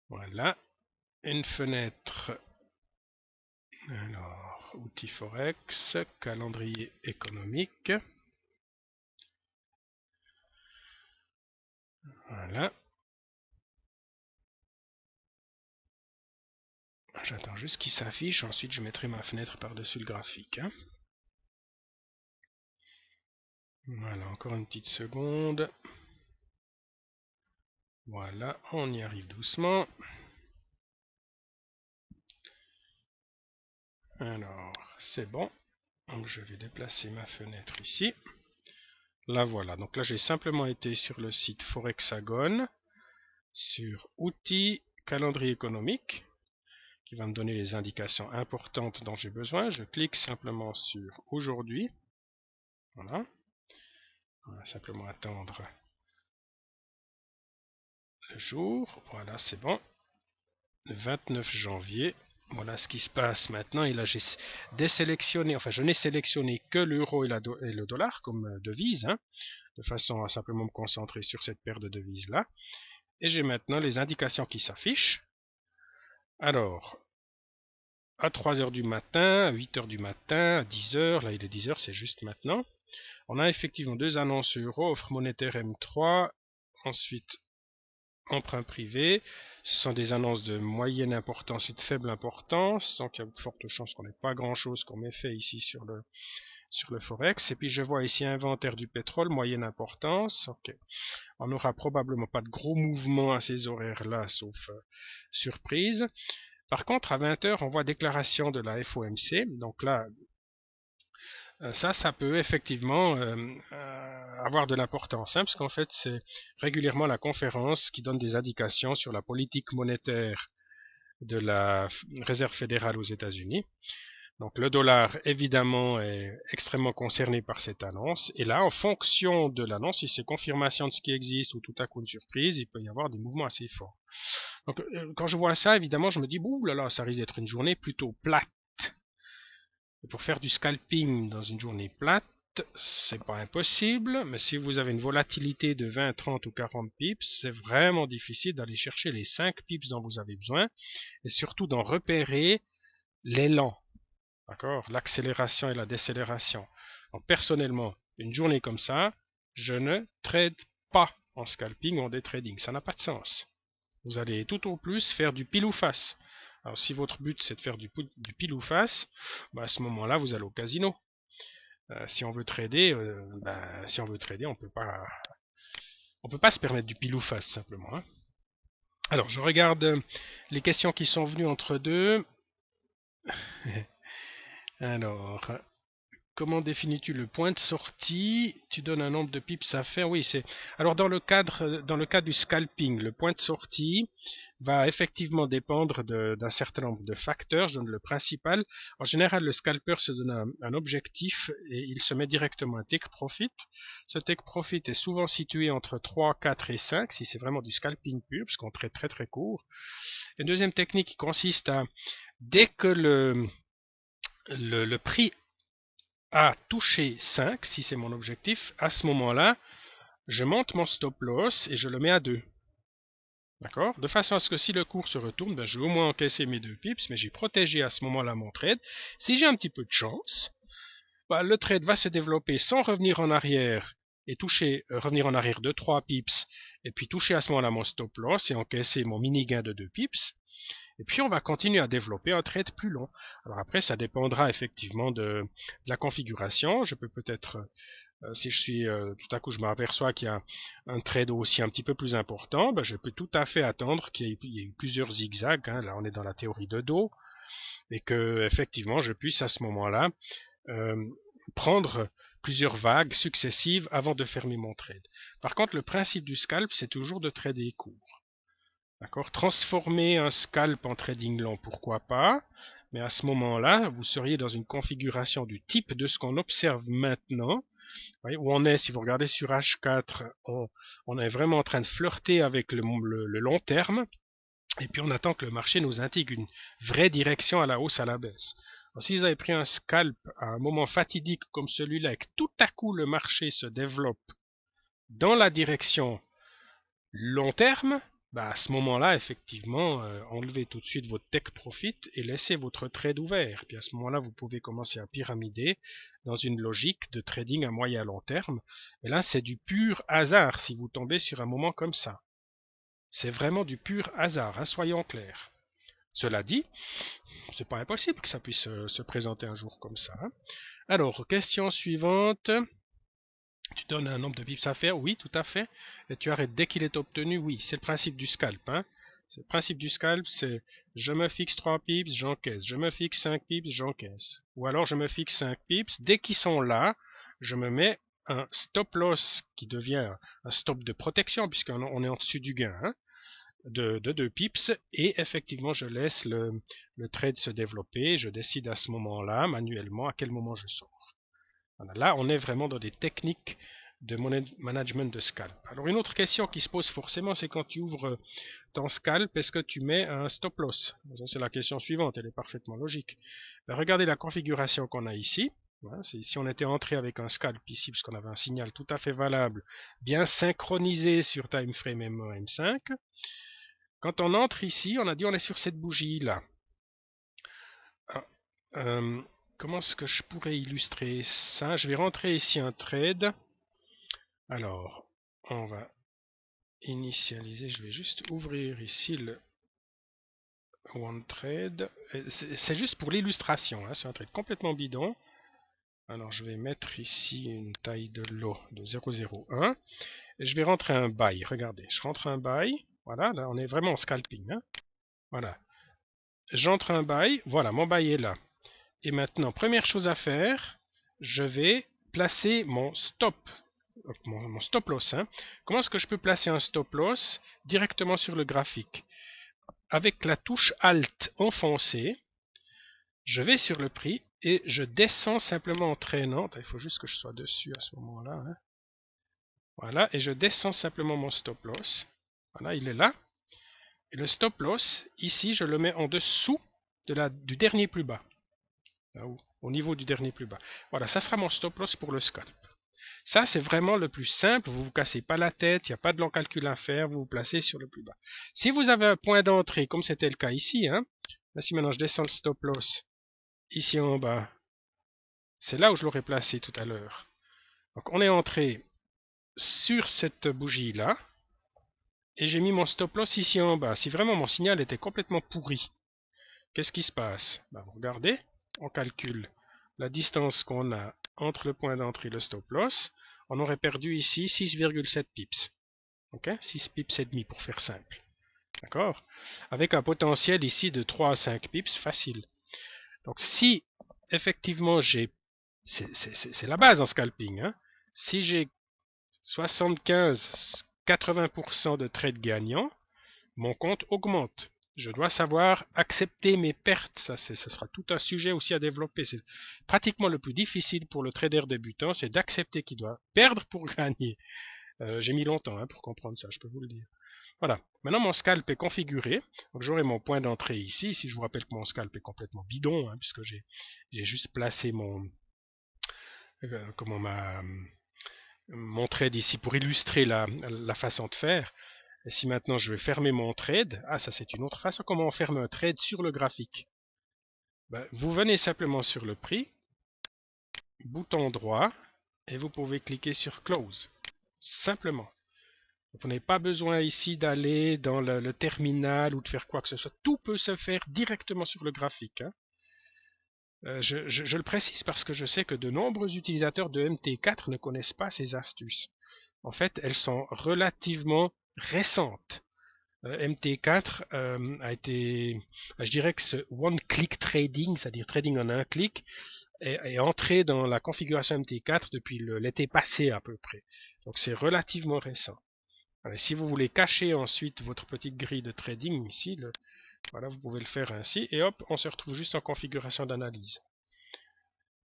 Voilà. Une fenêtre. Alors, outils Forex, calendrier économique. Voilà. J'attends juste qu'il s'affiche. Ensuite, je mettrai ma fenêtre par-dessus le graphique. Hein. Voilà, encore une petite seconde. Voilà, on y arrive doucement. Alors, c'est bon. Donc, je vais déplacer ma fenêtre ici. Là, voilà. Donc là, j'ai simplement été sur le site Forexagon, sur Outils, Calendrier économique, qui va me donner les indications importantes dont j'ai besoin. Je clique simplement sur Aujourd'hui. Voilà. On va simplement attendre le jour. Voilà, c'est bon. Le 29 janvier. Voilà ce qui se passe maintenant. Et là, j'ai désélectionné, enfin, je n'ai sélectionné que l'euro et le dollar comme devise, hein, de façon à simplement me concentrer sur cette paire de devises-là. Et j'ai maintenant les indications qui s'affichent. Alors, à 3 heures du matin, à 8 heures du matin, à 10 heures, là il est 10 heures, c'est juste maintenant. On a effectivement deux annonces euro, offre monétaire M3, ensuite emprunt privé. Ce sont des annonces de moyenne importance et de faible importance, donc il y a de fortes chances qu'on n'ait pas grand-chose qu'on ait fait ici sur le Forex. Et puis je vois ici inventaire du pétrole, moyenne importance. Ok. On n'aura probablement pas de gros mouvements à ces horaires-là, sauf surprise. Par contre, à 20 heures, on voit déclaration de la FOMC. Donc là, ça peut effectivement avoir de l'importance, hein, parce qu'en fait, c'est régulièrement la conférence qui donne des indications sur la politique monétaire de la Réserve fédérale aux États-Unis. Donc le dollar, évidemment, est extrêmement concerné par cette annonce. Et là, en fonction de l'annonce, si c'est confirmation de ce qui existe ou tout à coup une surprise, il peut y avoir des mouvements assez forts. Donc quand je vois ça, évidemment, je me dis, bouh là là, ça risque d'être une journée plutôt plate. Et pour faire du scalping dans une journée plate, c'est pas impossible, mais si vous avez une volatilité de 20, 30 ou 40 pips, c'est vraiment difficile d'aller chercher les 5 pips dont vous avez besoin, et surtout d'en repérer l'élan. D'accord, l'accélération et la décélération. Donc, personnellement, une journée comme ça, je ne trade pas en scalping ou en day trading. Ça n'a pas de sens. Vous allez tout au plus faire du pile ou face. Alors, si votre but c'est de faire du pile ou face, bah, à ce moment-là, vous allez au casino. Si on veut trader, on peut pas se permettre du pile ou face simplement. Hein. Alors, je regarde les questions qui sont venues entre deux. Alors, comment définis-tu le point de sortie? Tu donnes un nombre de pips à faire. Oui, c'est. Alors dans le cadre du scalping, le point de sortie va effectivement dépendre d'un certain nombre de facteurs. Je donne le principal. En général, le scalper se donne un objectif et il se met directement un take profit. Ce take profit est souvent situé entre 3, 4 et 5 si c'est vraiment du scalping pur, parce qu'on traite très très court. Une deuxième technique qui consiste à, dès que le prix a touché 5, si c'est mon objectif, à ce moment-là, je monte mon stop loss et je le mets à 2. D'accord? De façon à ce que si le cours se retourne, ben, je vais au moins encaisser mes 2 pips, mais j'ai protégé à ce moment-là mon trade. Si j'ai un petit peu de chance, ben, le trade va se développer sans revenir en arrière et toucher, revenir en arrière de 3 pips, et puis toucher à ce moment-là mon stop loss et encaisser mon mini gain de 2 pips. Et puis on va continuer à développer un trade plus long. Alors après, ça dépendra effectivement de la configuration. Je peux peut-être si je suis tout à coup je m'aperçois qu'il y a un trade aussi un petit peu plus important, ben je peux tout à fait attendre qu'il y ait plusieurs zigzags, hein, là on est dans la théorie de dos, et que effectivement je puisse à ce moment-là euh, prendre plusieurs vagues successives avant de fermer mon trade. Par contre, le principe du scalp, c'est toujours de trader court. D'accord? Transformer un scalp en trading long, pourquoi pas, mais à ce moment-là, vous seriez dans une configuration du type de ce qu'on observe maintenant, où on est, si vous regardez sur H4, on est vraiment en train de flirter avec le long terme, et puis on attend que le marché nous indique une vraie direction à la hausse, à la baisse. Alors, si vous avez pris un scalp à un moment fatidique comme celui-là, et que tout à coup le marché se développe dans la direction long terme, bah à ce moment-là, effectivement, enlevez tout de suite votre take profit et laissez votre trade ouvert. Puis à ce moment-là, vous pouvez commencer à pyramider dans une logique de trading à moyen long terme. Et là, c'est du pur hasard si vous tombez sur un moment comme ça. C'est vraiment du pur hasard, hein, soyons clairs. Cela dit, c'est pas impossible que ça puisse se présenter un jour comme ça. Hein. Alors, question suivante. Tu donnes un nombre de pips à faire, oui, tout à fait. Et tu arrêtes dès qu'il est obtenu, oui. C'est le principe du scalp. Hein. Le principe du scalp, c'est je me fixe 3 pips, j'encaisse. Je me fixe 5 pips, j'encaisse. Ou alors je me fixe 5 pips. Dès qu'ils sont là, je me mets un stop loss qui devient un stop de protection, puisqu'on est en dessus du gain, hein, de 2 pips. Et effectivement, je laisse le trade se développer. Je décide à ce moment-là, manuellement, à quel moment je sors. Voilà, là, on est vraiment dans des techniques de management de scalp. Alors, une autre question qui se pose forcément, c'est quand tu ouvres ton scalp, est-ce que tu mets un stop loss? Ça, c'est la question suivante, elle est parfaitement logique. Ben, regardez la configuration qu'on a ici. Voilà, si on était entré avec un scalp ici, puisqu'on avait un signal tout à fait valable, bien synchronisé sur time frame M1, M5, quand on entre ici, on a dit on est sur cette bougie-là. Ah, comment est-ce que je pourrais illustrer ça? Je vais rentrer ici un trade. Alors, on va initialiser. Je vais juste ouvrir ici le OneTrade. C'est juste pour l'illustration. Hein, c'est un trade complètement bidon. Alors, je vais mettre ici une taille de lot de 0,01. Et je vais rentrer un buy. Regardez, je rentre un buy. Voilà, là, on est vraiment en scalping. Hein. Voilà. J'entre un buy. Voilà, mon buy est là. Et maintenant, première chose à faire, je vais placer mon stop, mon stop loss. Hein. Comment est-ce que je peux placer un stop loss directement sur le graphique? Avec la touche Alt enfoncée, je vais sur le prix et je descends simplement en traînant. Il faut juste que je sois dessus à ce moment-là. Hein. Voilà, et je descends simplement mon stop loss. Voilà, il est là. Et le stop loss, ici, je le mets en dessous du dernier plus bas. Là où, au niveau du dernier plus bas. Voilà, ça sera mon stop loss pour le scalp. Ça, c'est vraiment le plus simple. Vous ne vous cassez pas la tête, il n'y a pas de long calcul à faire, vous vous placez sur le plus bas. Si vous avez un point d'entrée, comme c'était le cas ici, hein, là, si maintenant je descends le stop loss ici en bas, c'est là où je l'aurais placé tout à l'heure. Donc on est entré sur cette bougie-là, et j'ai mis mon stop loss ici en bas. Si vraiment mon signal était complètement pourri, qu'est-ce qui se passe? Ben, vous regardez, on calcule la distance qu'on a entre le point d'entrée et le stop loss. On aurait perdu ici 6,7 pips. Ok, 6 pips et demi pour faire simple. D'accord? Avec un potentiel ici de 3 à 5 pips facile. Donc si effectivement j'ai... C'est la base en scalping. Hein, si j'ai 75-80% de trades gagnants, mon compte augmente. Je dois savoir accepter mes pertes. Ça sera tout un sujet aussi à développer. C'est pratiquement le plus difficile pour le trader débutant, c'est d'accepter qu'il doit perdre pour gagner. J'ai mis longtemps hein, pour comprendre ça, je peux vous le dire. Voilà. Maintenant, mon scalp est configuré. Donc, j'aurai mon point d'entrée ici. Ici, je vous rappelle que mon scalp est complètement bidon, hein, puisque j'ai juste placé mon trade ici pour illustrer la façon de faire. Et si maintenant je vais fermer mon trade, ça c'est une autre façon. Comment on ferme un trade sur le graphique? Vous venez simplement sur le prix, bouton droit, et vous pouvez cliquer sur Close. Simplement. Vous n'avez pas besoin ici d'aller dans le terminal ou de faire quoi que ce soit. Tout peut se faire directement sur le graphique. Hein. Je le précise parce que je sais que de nombreux utilisateurs de MT4 ne connaissent pas ces astuces. En fait, elles sont relativement récentes. MT4 a été, je dirais que ce one-click trading, c'est-à-dire trading en un clic, est entré dans la configuration MT4 depuis l'été passé à peu près. Donc c'est relativement récent. Alors, si vous voulez cacher ensuite votre petite grille de trading ici, voilà, vous pouvez le faire ainsi, et hop, on se retrouve juste en configuration d'analyse.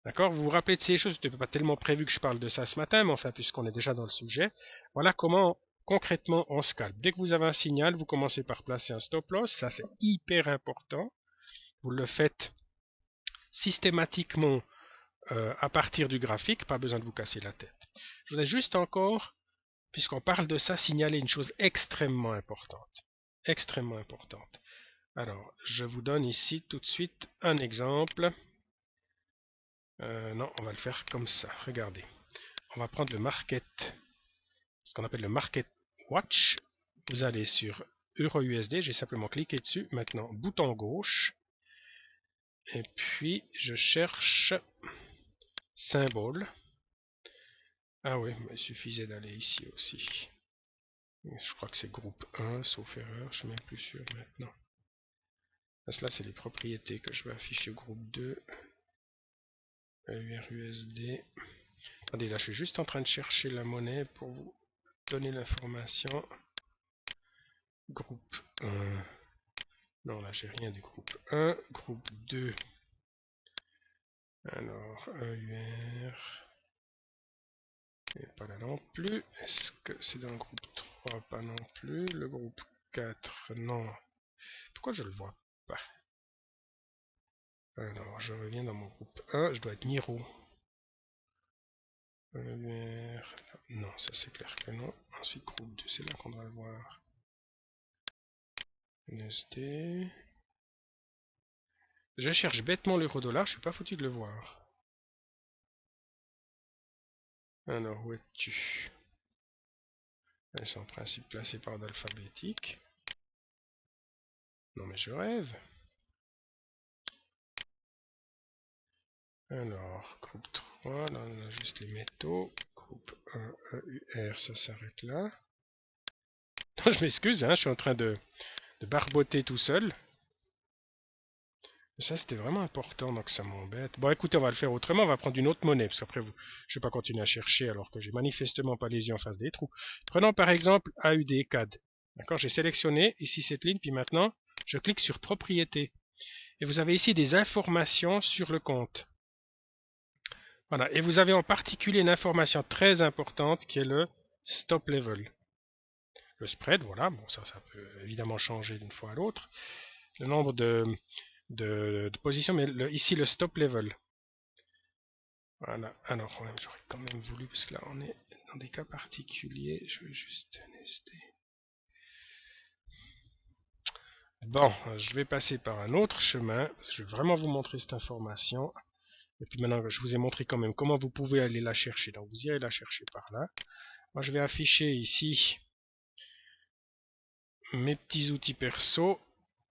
D'accord? Vous vous rappelez de ces choses? Je n'ai pas tellement prévu que je parle de ça ce matin, mais enfin, puisqu'on est déjà dans le sujet, voilà comment concrètement on scalpe. Dès que vous avez un signal, vous commencez par placer un stop loss, ça c'est hyper important. Vous le faites systématiquement à partir du graphique, pas besoin de vous casser la tête. Je voudrais juste encore, puisqu'on parle de ça, signaler une chose extrêmement importante. Extrêmement importante. Alors, je vous donne ici tout de suite un exemple. Non, on va le faire comme ça. Regardez. On va prendre le market, ce qu'on appelle le market watch. Vous allez sur EURUSD, j'ai simplement cliqué dessus. Maintenant, bouton gauche. Et puis, je cherche symbole. Ah oui, mais il suffisait d'aller ici aussi. Je crois que c'est groupe 1, sauf erreur, je suis même plus sûr maintenant. Là, c'est les propriétés que je vais afficher au groupe 2. EURUSD. Attendez, là, je suis juste en train de chercher la monnaie pour vous donner l'information. Groupe 1. Non, là, j'ai rien du groupe 1. Groupe 2. Alors, EUR. Et pas là non plus. Est-ce que c'est dans le groupe 3? Pas non plus. Le groupe 4, non. Pourquoi je le vois pas? Alors, je reviens dans mon groupe 1. Je dois être Miro. EUR. Non, ça c'est clair que non. Ensuite, groupe 2, c'est là qu'on doit le voir. USD. Je cherche bêtement l'euro-dollar, je suis pas foutu de le voir. Alors, où es-tu? Elles sont en principe placées par ordre alphabétique. Non mais je rêve. Alors, groupe 3, là on a juste les métaux. Groupe 1, EUR, ça s'arrête là. Non, je m'excuse, hein, je suis en train de barboter tout seul. Ça c'était vraiment important, donc ça m'embête. Bon écoutez, on va le faire autrement, on va prendre une autre monnaie, parce qu'après, je ne vais pas continuer à chercher alors que j'ai manifestement pas les yeux en face des trous. Prenons par exemple AUD CAD. D'accord, j'ai sélectionné ici cette ligne, puis maintenant, je clique sur propriété. Et vous avez ici des informations sur le compte. Voilà, et vous avez en particulier une information très importante qui est le stop level. Le spread, voilà, bon ça peut évidemment changer d'une fois à l'autre. Le nombre de positions, mais ici le stop level. Voilà, alors j'aurais quand même voulu, parce que là on est dans des cas particuliers, je vais juste tester. Bon, je vais passer par un autre chemin, parce que je vais vraiment vous montrer cette information. Et puis maintenant, je vous ai montré quand même comment vous pouvez aller la chercher. Donc vous irez la chercher par là. Moi je vais afficher ici mes petits outils perso.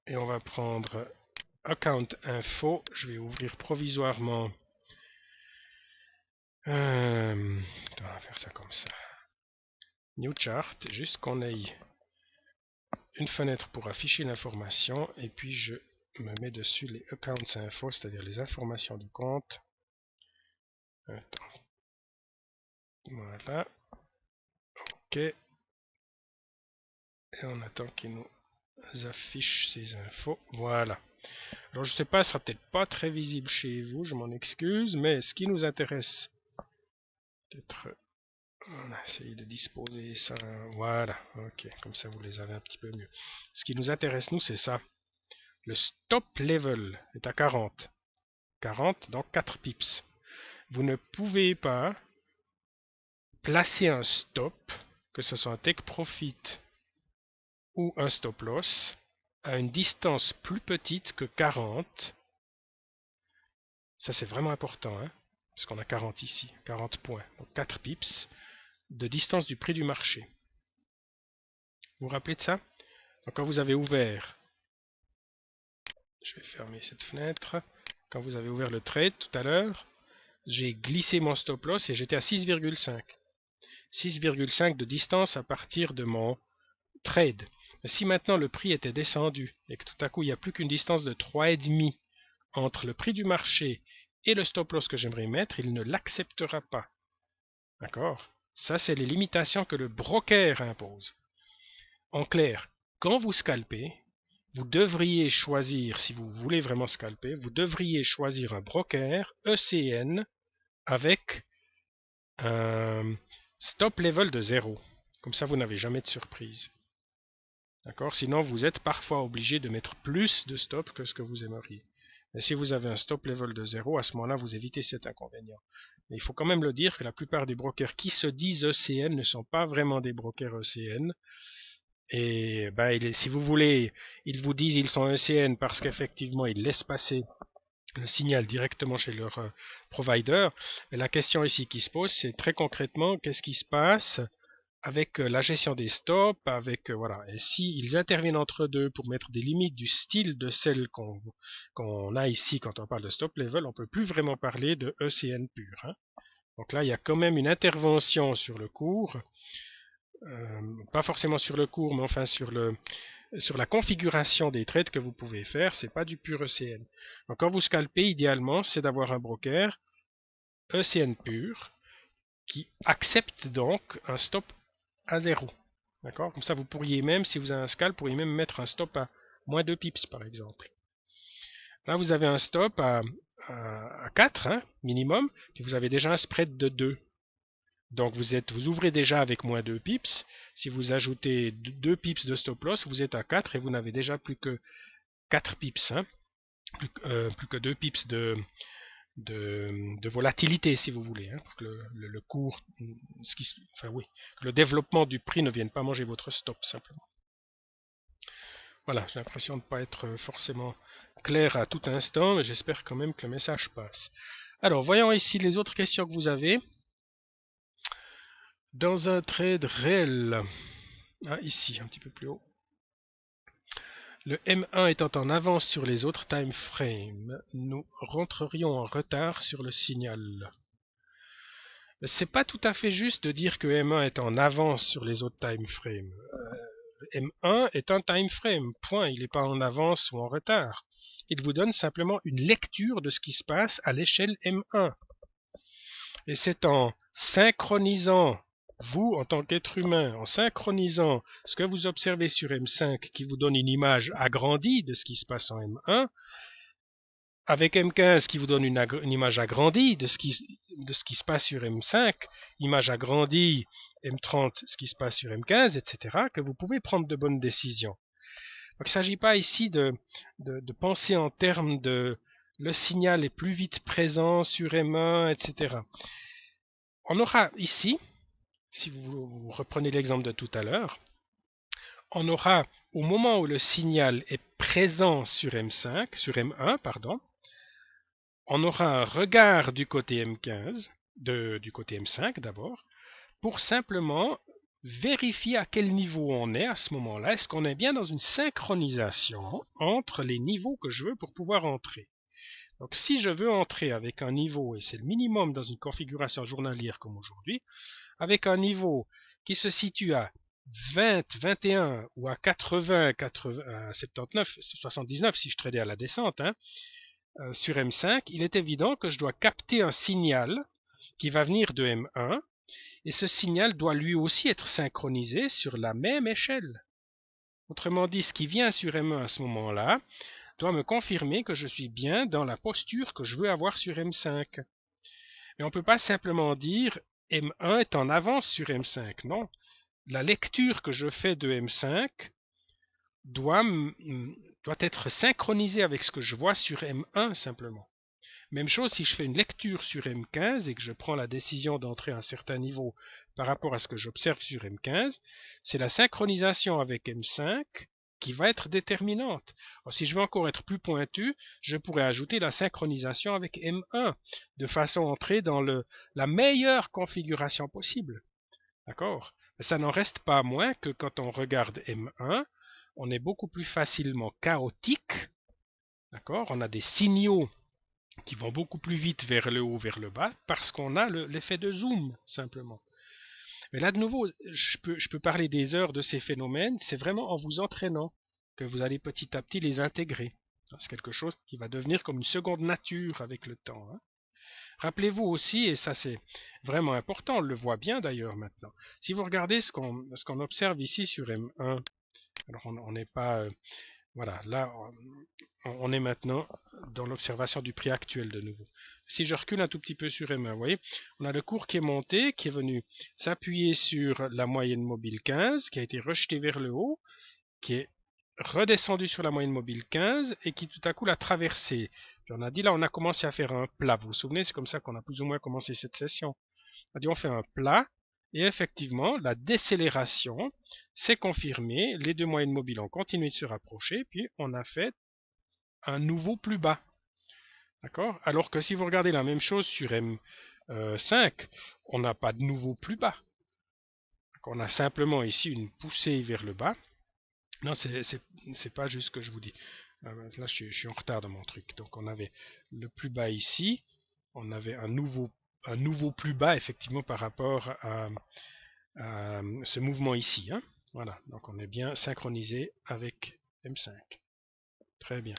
Et on va prendre Account Info. Je vais ouvrir provisoirement. On va faire ça comme ça. New Chart, juste qu'on ait une fenêtre pour afficher l'information. Et puis je me mets dessus les Accounts Info, c'est-à-dire les informations du compte. Attends. Voilà. OK. Et on attend qu'il nous affiche ces infos. Voilà. Alors je sais pas, ça sera peut-être pas très visible chez vous, je m'en excuse, mais ce qui nous intéresse, peut-être On a essayé de disposer ça. Voilà, ok, comme ça vous les avez un petit peu mieux. Ce qui nous intéresse, nous, c'est ça. Le stop level est à 40. 40, donc 4 pips. Vous ne pouvez pas placer un stop, que ce soit un take profit ou un stop loss, à une distance plus petite que 40. Ça, c'est vraiment important, hein, parce qu'on a 40 ici, 40 points, donc 4 pips de distance du prix du marché. Vous vous rappelez de ça? Donc, quand vous avez ouvert, je vais fermer cette fenêtre, quand vous avez ouvert le trade tout à l'heure, j'ai glissé mon stop loss et j'étais à 6,5. 6,5 de distance à partir de mon trade. Mais si maintenant le prix était descendu et que tout à coup il n'y a plus qu'une distance de 3,5 entre le prix du marché et le stop loss que j'aimerais mettre, il ne l'acceptera pas. D'accord? Ça, c'est les limitations que le broker impose. En clair, quand vous scalpez, vous devriez choisir, si vous voulez vraiment scalper, vous devriez choisir un broker ECN avec un stop level de 0. Comme ça, vous n'avez jamais de surprise. D'accord? Sinon, vous êtes parfois obligé de mettre plus de stop que ce que vous aimeriez. Mais si vous avez un stop level de 0, à ce moment-là, vous évitez cet inconvénient. Mais il faut quand même le dire que la plupart des brokers qui se disent ECN ne sont pas vraiment des brokers ECN. Et si vous voulez, ils vous disent qu'ils sont ECN parce qu'effectivement, ils laissent passer le signal directement chez leur provider. Et la question ici qui se pose, c'est très concrètement, qu'est-ce qui se passe avec la gestion des stops, voilà. Et s'ils interviennent entre deux pour mettre des limites du style de celles qu'on a ici quand on parle de stop level, on ne peut plus vraiment parler de ECN pur, hein. Donc là, il y a quand même une intervention sur le cours, pas forcément sur le cours, mais enfin sur la configuration des trades que vous pouvez faire, c'est pas du pur ECN. Donc quand vous scalpez, idéalement, c'est d'avoir un broker ECN pur qui accepte donc un stop à 0. D'accord? Comme ça, vous pourriez même, si vous avez un scalp, vous pourriez même mettre un stop à moins 2 pips, par exemple. Là, vous avez un stop à 4, hein, minimum, puis vous avez déjà un spread de 2. Donc, vous ouvrez déjà avec moins 2 pips. Si vous ajoutez 2 pips de stop loss, vous êtes à 4 et vous n'avez déjà plus que 4 pips, hein, plus que 2 pips de volatilité, si vous voulez, hein, pour que le cours, que le développement du prix ne vienne pas manger votre stop, simplement. Voilà, j'ai l'impression de ne pas être forcément clair à tout instant, mais j'espère quand même que le message passe. Alors, voyons ici les autres questions que vous avez. Dans un trade réel, ici, un petit peu plus haut, le M1 étant en avance sur les autres time frames, nous rentrerions en retard sur le signal. C'est pas tout à fait juste de dire que M1 est en avance sur les autres time frames. M1 est un time frame, point, il n'est pas en avance ou en retard. Il vous donne simplement une lecture de ce qui se passe à l'échelle M1. Et c'est en synchronisant, vous en tant qu'être humain, en synchronisant ce que vous observez sur M5 qui vous donne une image agrandie de ce qui se passe en M1, avec M15 qui vous donne une image agrandie de ce qui se passe sur M5, image agrandie M30, ce qui se passe sur M15, etc., que vous pouvez prendre de bonnes décisions. Donc, il ne s'agit pas ici de penser en termes de le signal est plus vite présent sur M1, etc. On aura ici, si vous reprenez l'exemple de tout à l'heure, on aura au moment où le signal est présent sur M1, pardon, on aura un regard du côté M15, du côté M5 d'abord, pour simplement vérifier à quel niveau on est à ce moment-là. Est-ce qu'on est bien dans une synchronisation entre les niveaux que je veux pour pouvoir entrer? Donc si je veux entrer avec un niveau, et c'est le minimum dans une configuration journalière comme aujourd'hui, avec un niveau qui se situe à 20, 21 ou à 80, 79, 79 si je tradais à la descente, hein, sur M5, il est évident que je dois capter un signal qui va venir de M1, et ce signal doit lui aussi être synchronisé sur la même échelle. Autrement dit, ce qui vient sur M1 à ce moment-là doit me confirmer que je suis bien dans la posture que je veux avoir sur M5. Mais on ne peut pas simplement dire M1 est en avance sur M5. Non, la lecture que je fais de M5 doit être synchronisée avec ce que je vois sur M1 simplement. Même chose si je fais une lecture sur M15 et que je prends la décision d'entrer à un certain niveau par rapport à ce que j'observe sur M15, c'est la synchronisation avec M5 qui va être déterminante. Alors, si je veux encore être plus pointu, je pourrais ajouter la synchronisation avec M1 de façon à entrer dans la meilleure configuration possible. D'accord? Ça n'en reste pas moins que quand on regarde M1, on est beaucoup plus facilement chaotique. D'accord? On a des signaux qui vont beaucoup plus vite vers le haut, vers le bas, parce qu'on a l'effet de zoom, simplement. Mais là, de nouveau, je peux parler des heures de ces phénomènes, c'est vraiment en vous entraînant que vous allez petit à petit les intégrer. C'est quelque chose qui va devenir comme une seconde nature avec le temps. Hein. Rappelez-vous aussi, et ça c'est vraiment important, on le voit bien d'ailleurs maintenant, si vous regardez ce qu'on observe ici sur M1, alors on n'est pas... voilà, là, on est maintenant dans l'observation du prix actuel de nouveau. Si je recule un tout petit peu sur M1, vous voyez, on a le cours qui est monté, qui est venu s'appuyer sur la moyenne mobile 15, qui a été rejeté vers le haut, qui est redescendu sur la moyenne mobile 15 et qui tout à coup l'a traversé. Puis on a dit là, on a commencé à faire un plat. Vous vous souvenez, c'est comme ça qu'on a plus ou moins commencé cette session. On a dit on fait un plat et effectivement, la décélération s'est confirmée. Les deux moyennes mobiles ont continué de se rapprocher, puis on a fait un nouveau plus bas. D'accord? Alors que si vous regardez la même chose sur M5, on n'a pas de nouveau plus bas. On a simplement ici une poussée vers le bas. Non, c'est pas juste ce que je vous dis. Là, je suis en retard dans mon truc. Donc, on avait le plus bas ici. On avait un nouveau plus bas, effectivement, par rapport à ce mouvement ici. Hein. Voilà. Donc, on est bien synchronisé avec M5. Très bien.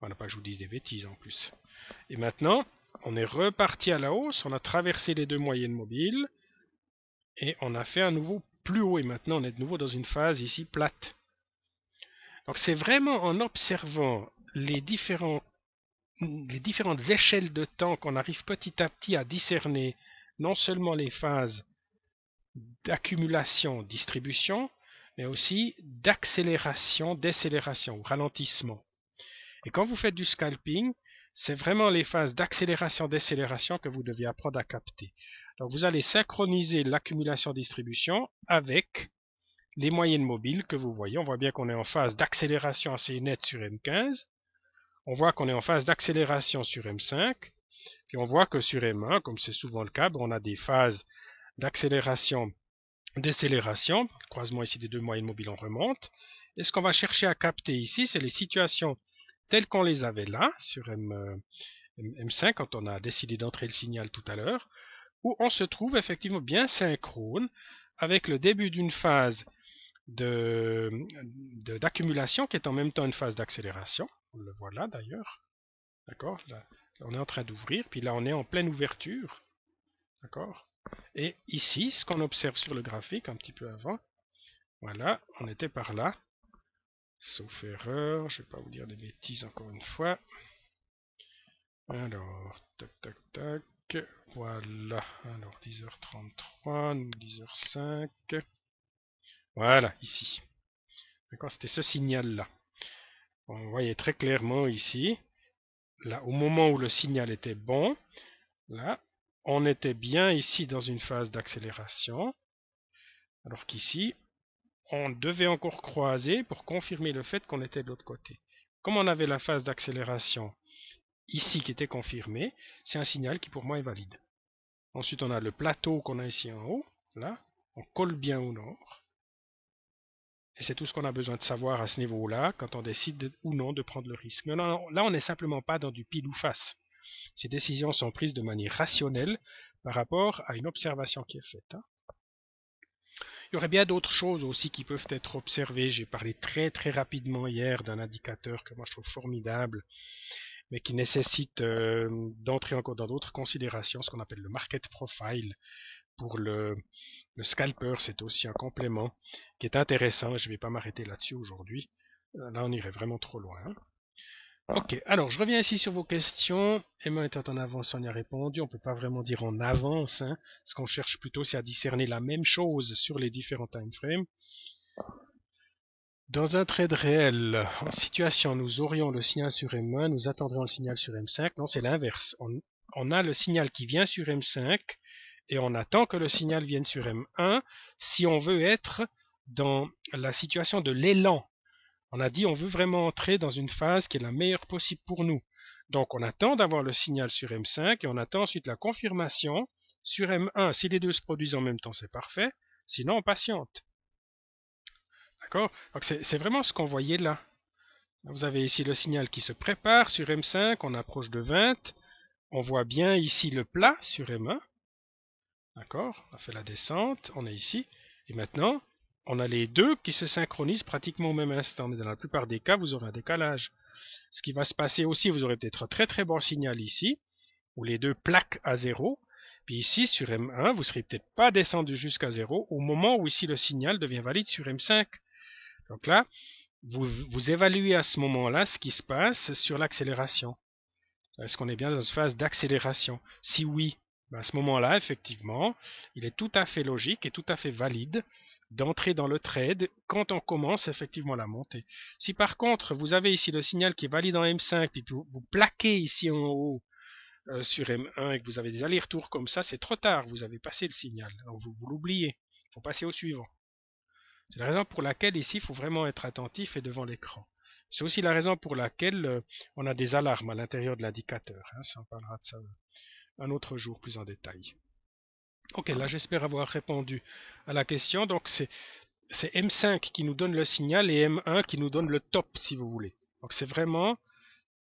Voilà, pas que je vous dise des bêtises en plus. Et maintenant, on est reparti à la hausse. On a traversé les deux moyennes mobiles. Et on a fait un nouveau plus haut. Et maintenant, on est de nouveau dans une phase ici plate. Donc c'est vraiment en observant les différentes échelles de temps qu'on arrive petit à petit à discerner non seulement les phases d'accumulation, distribution, mais aussi d'accélération, décélération ou ralentissement. Et quand vous faites du scalping, c'est vraiment les phases d'accélération, décélération que vous devez apprendre à capter. Donc vous allez synchroniser l'accumulation-distribution avec les moyennes mobiles que vous voyez. On voit bien qu'on est en phase d'accélération assez nette sur M15. On voit qu'on est en phase d'accélération sur M5. Puis on voit que sur M1, comme c'est souvent le cas, on a des phases d'accélération, décélération. Le croisement ici des deux moyennes mobiles, on remonte. Et ce qu'on va chercher à capter ici, c'est les situations telles qu'on les avait là, sur M5, quand on a décidé d'entrer le signal tout à l'heure, où on se trouve effectivement bien synchrone avec le début d'une phase d'accumulation qui est en même temps une phase d'accélération. On le voit là d'ailleurs. D'accord? Là, on est en train d'ouvrir, puis là on est en pleine ouverture. D'accord? Et ici, ce qu'on observe sur le graphique un petit peu avant, voilà, on était par là. Sauf erreur, je ne vais pas vous dire des bêtises encore une fois. Alors, tac, tac, tac. Voilà. Alors, 10h33, nous 10h05. Voilà, ici. D'accord, c'était ce signal-là. On voyait très clairement ici, là, au moment où le signal était bon, là, on était bien ici dans une phase d'accélération, alors qu'ici, on devait encore croiser pour confirmer le fait qu'on était de l'autre côté. Comme on avait la phase d'accélération ici qui était confirmée, c'est un signal qui pour moi est valide. Ensuite, on a le plateau qu'on a ici en haut, là, on colle bien au nord. Et c'est tout ce qu'on a besoin de savoir à ce niveau-là quand on décide ou non de prendre le risque. Non, non, là, on n'est simplement pas dans du pile ou face. Ces décisions sont prises de manière rationnelle par rapport à une observation qui est faite. Hein. Il y aurait bien d'autres choses aussi qui peuvent être observées. J'ai parlé très très rapidement hier d'un indicateur que moi je trouve formidable, mais qui nécessite d'entrer encore dans d'autres considérations, ce qu'on appelle le market profile. Pour le scalper, c'est aussi un complément qui est intéressant. Je ne vais pas m'arrêter là-dessus aujourd'hui. Là, on irait vraiment trop loin. Hein. Ok, alors je reviens ici sur vos questions. Emma étant en avance, on y a répondu. On ne peut pas vraiment dire en avance, hein. Ce qu'on cherche plutôt, c'est à discerner la même chose sur les différents timeframes. Dans un trade réel, en situation, nous aurions le signal sur M1, nous attendrions le signal sur M5. Non, c'est l'inverse. On a le signal qui vient sur M5 et on attend que le signal vienne sur M1 si on veut être dans la situation de l'élan. On a dit on veut vraiment entrer dans une phase qui est la meilleure possible pour nous. Donc on attend d'avoir le signal sur M5 et on attend ensuite la confirmation sur M1. Si les deux se produisent en même temps, c'est parfait. Sinon, on patiente. D'accord? Donc c'est vraiment ce qu'on voyait là. Vous avez ici le signal qui se prépare sur M5, on approche de 20. On voit bien ici le plat sur M1. D'accord? On a fait la descente, on est ici. Et maintenant, on a les deux qui se synchronisent pratiquement au même instant. Mais dans la plupart des cas, vous aurez un décalage. Ce qui va se passer aussi, vous aurez peut-être un très très bon signal ici, où les deux plaquent à 0. Puis ici, sur M1, vous ne serez peut-être pas descendu jusqu'à 0 au moment où ici le signal devient valide sur M5. Donc là, vous évaluez à ce moment-là ce qui se passe sur l'accélération. Est-ce qu'on est bien dans une phase d'accélération? Si oui, à ce moment-là, effectivement, il est tout à fait logique et tout à fait valide d'entrer dans le trade quand on commence effectivement la montée. Si par contre, vous avez ici le signal qui est valide en M5, puis vous plaquez ici en haut sur M1 et que vous avez des allers-retours comme ça, c'est trop tard, vous avez passé le signal. Alors vous l'oubliez, il faut passer au suivant. C'est la raison pour laquelle ici, il faut vraiment être attentif et devant l'écran. C'est aussi la raison pour laquelle on a des alarmes à l'intérieur de l'indicateur. Hein, ça, on parlera de ça un autre jour plus en détail. Ok, là j'espère avoir répondu à la question. Donc c'est M5 qui nous donne le signal et M1 qui nous donne le top, si vous voulez. Donc c'est vraiment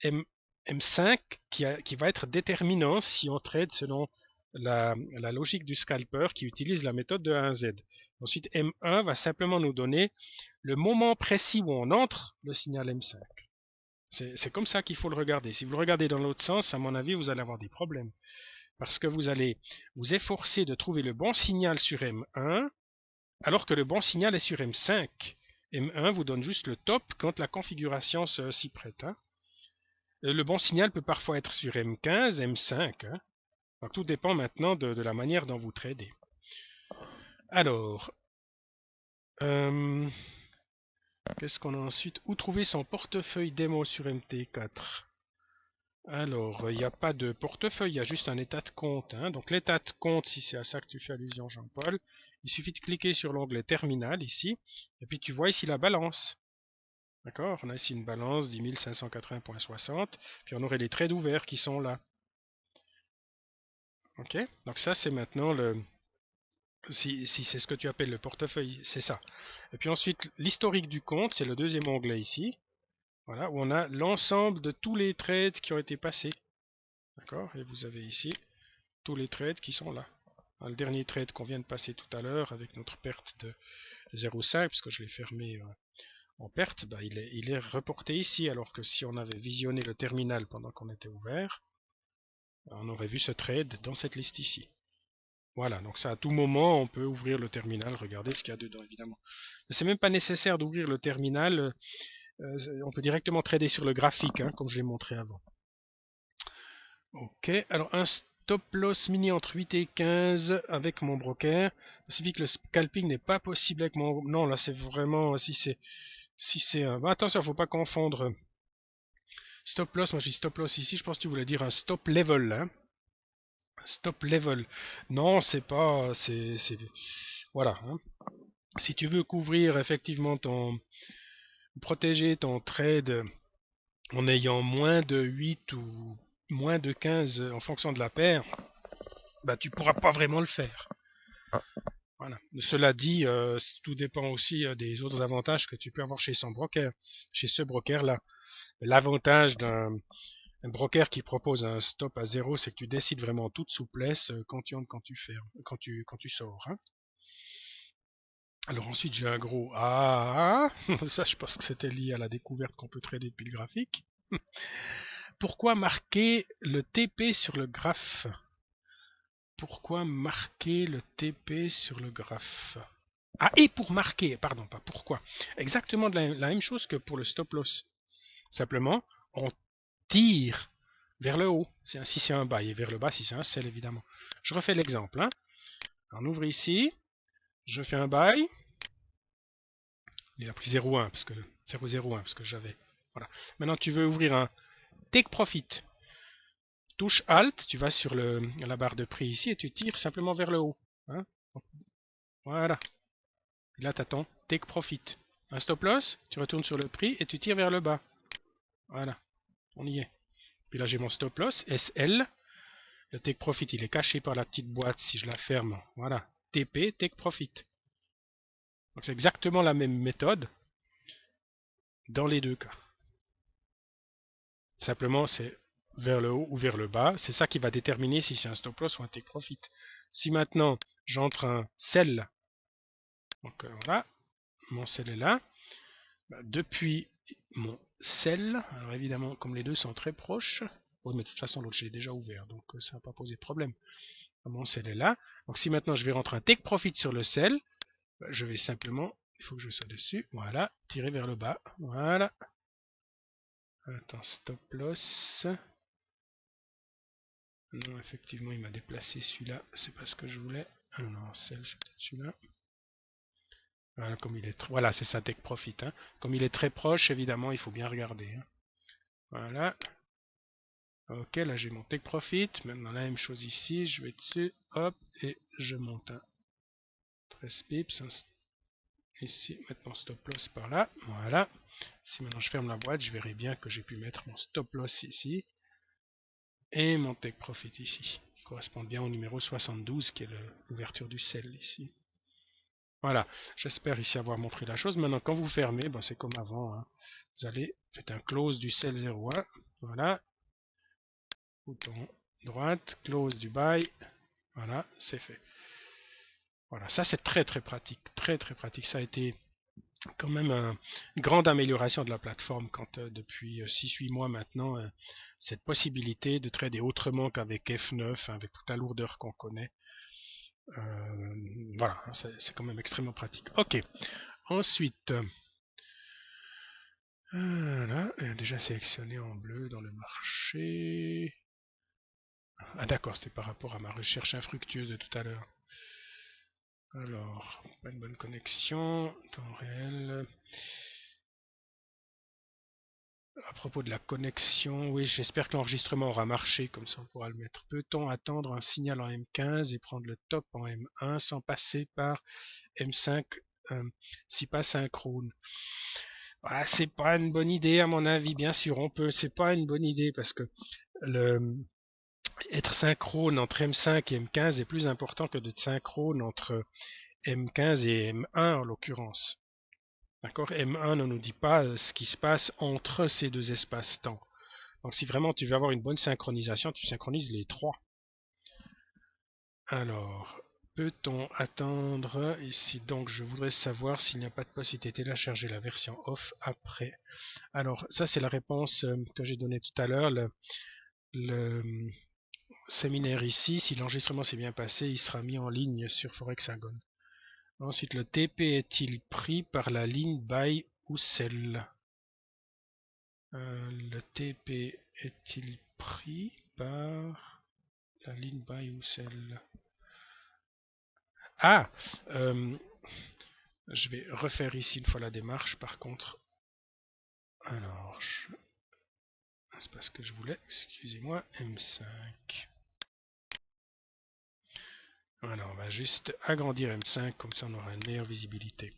M5 qui va être déterminant si on trade selon la logique du scalper qui utilise la méthode de A à Z. Ensuite, M1 va simplement nous donner le moment précis où on entre le signal M5. C'est comme ça qu'il faut le regarder. Si vous le regardez dans l'autre sens, à mon avis, vous allez avoir des problèmes. Parce que vous allez vous efforcer de trouver le bon signal sur M1, alors que le bon signal est sur M5. M1 vous donne juste le top quand la configuration s'y prête. Hein. Le bon signal peut parfois être sur M15, M5. Hein. Donc tout dépend maintenant de la manière dont vous tradez. Alors, qu'est-ce qu'on a ensuite? Où trouver son portefeuille démo sur MT4? Alors, il n'y a pas de portefeuille, il y a juste un état de compte. Hein. Donc l'état de compte, si c'est à ça que tu fais allusion, Jean-Paul, il suffit de cliquer sur l'onglet Terminal ici, et puis tu vois ici la balance. D'accord? On a ici une balance 10 580,60, puis on aurait les trades ouverts qui sont là. Ok? Donc ça, c'est maintenant le... Si c'est ce que tu appelles le portefeuille, c'est ça. Et puis ensuite, l'historique du compte, c'est le deuxième onglet ici. Voilà, où on a l'ensemble de tous les trades qui ont été passés. D'accord? Et vous avez ici tous les trades qui sont là. Le dernier trade qu'on vient de passer tout à l'heure avec notre perte de 0,5, puisque je l'ai fermé en perte, bah, il est reporté ici, alors que si on avait visionné le terminal pendant qu'on était ouvert, on aurait vu ce trade dans cette liste ici. Voilà, donc ça à tout moment on peut ouvrir le terminal, regarder ce qu'il y a dedans évidemment. C'est même pas nécessaire d'ouvrir le terminal, on peut directement trader sur le graphique, hein, comme je l'ai montré avant. Ok, alors un stop loss mini entre 8 et 15 avec mon broker. Ça signifie que le scalping n'est pas possible avec mon... Non, là c'est vraiment... Si c'est un... attention, faut pas confondre. Stop loss, moi j'ai stop loss ici, je pense que tu voulais dire un stop level. Hein. Stop level. Non, c'est pas... Voilà. Hein. Si tu veux couvrir effectivement ton... protéger ton trade en ayant moins de 8 ou moins de 15 en fonction de la paire, bah, tu ne pourras pas vraiment le faire. Voilà. Cela dit, tout dépend aussi des autres avantages que tu peux avoir chez son broker, chez ce broker-là. L'avantage d'un broker qui propose un stop à 0, c'est que tu décides vraiment en toute souplesse quand tu entres, quand tu fermes, quand tu sors. Hein. Alors ensuite, j'ai un gros A. Ça, je pense que c'était lié à la découverte qu'on peut trader depuis le graphique. Pourquoi marquer le TP sur le graphe? Pourquoi marquer le TP sur le graphe? Ah, et pour marquer, pardon, pas pourquoi. Exactement la même chose que pour le stop loss. Simplement, tire vers le haut, si c'est un buy, et vers le bas si c'est un sell, évidemment. Je refais l'exemple. Hein. On ouvre ici, je fais un buy. Il a pris 0,1 parce que 0,01 parce que j'avais. Voilà. Maintenant, tu veux ouvrir un take profit. Touche Alt, tu vas sur la barre de prix ici et tu tires simplement vers le haut. Hein. Voilà. Et là, tu attends take profit. Un stop loss, tu retournes sur le prix et tu tires vers le bas. Voilà. On y est. Puis là, j'ai mon stop loss, SL. Le take profit, il est caché par la petite boîte si je la ferme. Voilà. TP, take profit. Donc c'est exactement la même méthode dans les deux cas. Simplement, c'est vers le haut ou vers le bas. C'est ça qui va déterminer si c'est un stop loss ou un take profit. Si maintenant, j'entre un sell, donc voilà, mon sell est là. Bah, depuis mon sell, alors évidemment, comme les deux sont très proches, oh, mais de toute façon, l'autre, je l'ai déjà ouvert, donc ça n'a pas posé de problème. Mon sell est là. Donc si maintenant, je vais rentrer un take profit sur le sell, bah, je vais simplement, il faut que je sois dessus, voilà, tirer vers le bas, voilà. Attends, stop loss. Non, effectivement, il m'a déplacé celui-là. C'est pas ce que je voulais. Ah non, celle, c'est peut-être celui-là. Voilà, comme il est voilà, c'est ça, take profit. Hein. Comme il est très proche, évidemment, il faut bien regarder. Hein. Voilà. Ok, là j'ai mon take profit. Maintenant, la même chose ici. Je vais dessus. Hop, et je monte un 13 pips. Ici, mettre mon stop loss par là. Voilà. Si maintenant je ferme la boîte, je verrai bien que j'ai pu mettre mon stop loss ici. Et mon take profit ici. Qui correspond bien au numéro 72, qui est l'ouverture du sell ici. Voilà, j'espère ici avoir montré la chose. Maintenant, quand vous fermez, ben, c'est comme avant. Hein. Vous allez, faites un close du sell 01. Voilà. Bouton droite, close du buy. Voilà, c'est fait. Voilà, ça c'est très très pratique. Très très pratique. Ça a été quand même une grande amélioration de la plateforme quand depuis 6-8 mois maintenant, cette possibilité de trader autrement qu'avec F9, avec toute la lourdeur qu'on connaît. Voilà, c'est quand même extrêmement pratique. Ok, ensuite, voilà, déjà sélectionné en bleu dans le marché. Ah d'accord, c'était par rapport à ma recherche infructueuse de tout à l'heure. Alors, pas une bonne connexion, temps réel. À propos de la connexion, oui, j'espère que l'enregistrement aura marché, comme ça on pourra le mettre. Peut-on attendre un signal en M15 et prendre le top en M1 sans passer par M5 si pas synchrone? Ah, c'est pas une bonne idée à mon avis, bien sûr, on peut, c'est pas une bonne idée parce que être synchrone entre M5 et M15 est plus important que d'être synchrone entre M15 et M1 en l'occurrence. D'accord? M1 ne nous dit pas ce qui se passe entre ces deux espaces-temps. Donc si vraiment tu veux avoir une bonne synchronisation, tu synchronises les trois. Alors, peut-on attendre ici? Donc je voudrais savoir s'il n'y a pas de possibilité de télécharger la version off après. Alors ça c'est la réponse que j'ai donnée tout à l'heure. Le séminaire ici, si l'enregistrement s'est bien passé, il sera mis en ligne sur Forexagon. Ensuite, le TP est-il pris par la ligne buy ou sell? Le TP est-il pris par la ligne buy ou sell? Ah je vais refaire ici une fois la démarche par contre. Alors, c'est pas ce que je voulais, excusez-moi, M5. Voilà, on va juste agrandir M5, comme ça on aura une meilleure visibilité.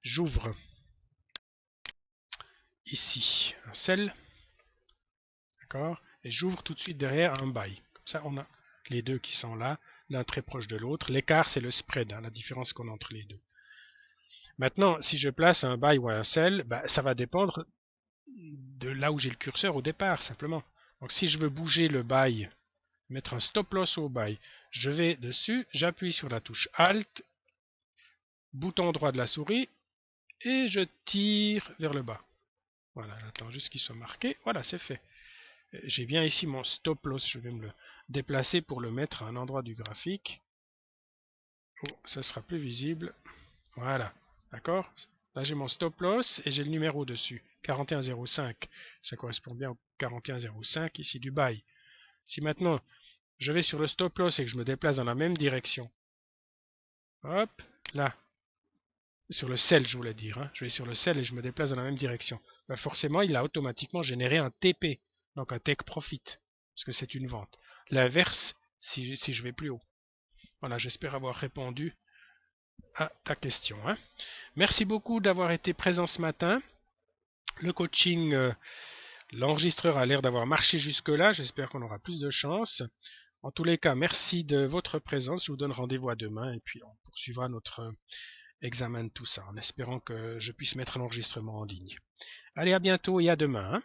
J'ouvre ici un sell, d'accord, et j'ouvre tout de suite derrière un buy. Comme ça on a les deux qui sont là, l'un très proche de l'autre. L'écart c'est le spread, hein, la différence qu'on a entre les deux. Maintenant, si je place un buy ou un sell, bah, ça va dépendre de là où j'ai le curseur au départ, simplement. Donc si je veux bouger le buy, mettre un stop loss au buy, je vais dessus, j'appuie sur la touche Alt, bouton droit de la souris, et je tire vers le bas. Voilà, j'attends juste qu'il soit marqué. Voilà, c'est fait. J'ai bien ici mon stop loss. Je vais me le déplacer pour le mettre à un endroit du graphique. Oh, ça sera plus visible. Voilà, d'accord? Là, j'ai mon stop loss et j'ai le numéro dessus, 41,05. Ça correspond bien au 41,05 ici du buy. Si maintenant, je vais sur le stop loss et que je me déplace dans la même direction, hop, là, sur le sell, je voulais dire, hein. Je vais sur le sell et je me déplace dans la même direction. Ben forcément, il a automatiquement généré un TP, donc un take profit, parce que c'est une vente. L'inverse, si je vais plus haut. Voilà, j'espère avoir répondu à ta question, hein. Merci beaucoup d'avoir été présent ce matin. Le coaching, l'enregistreur a l'air d'avoir marché jusque-là. J'espère qu'on aura plus de chance. En tous les cas, merci de votre présence. Je vous donne rendez-vous à demain et puis on poursuivra notre examen de tout ça en espérant que je puisse mettre l'enregistrement en ligne. Allez, à bientôt et à demain, hein.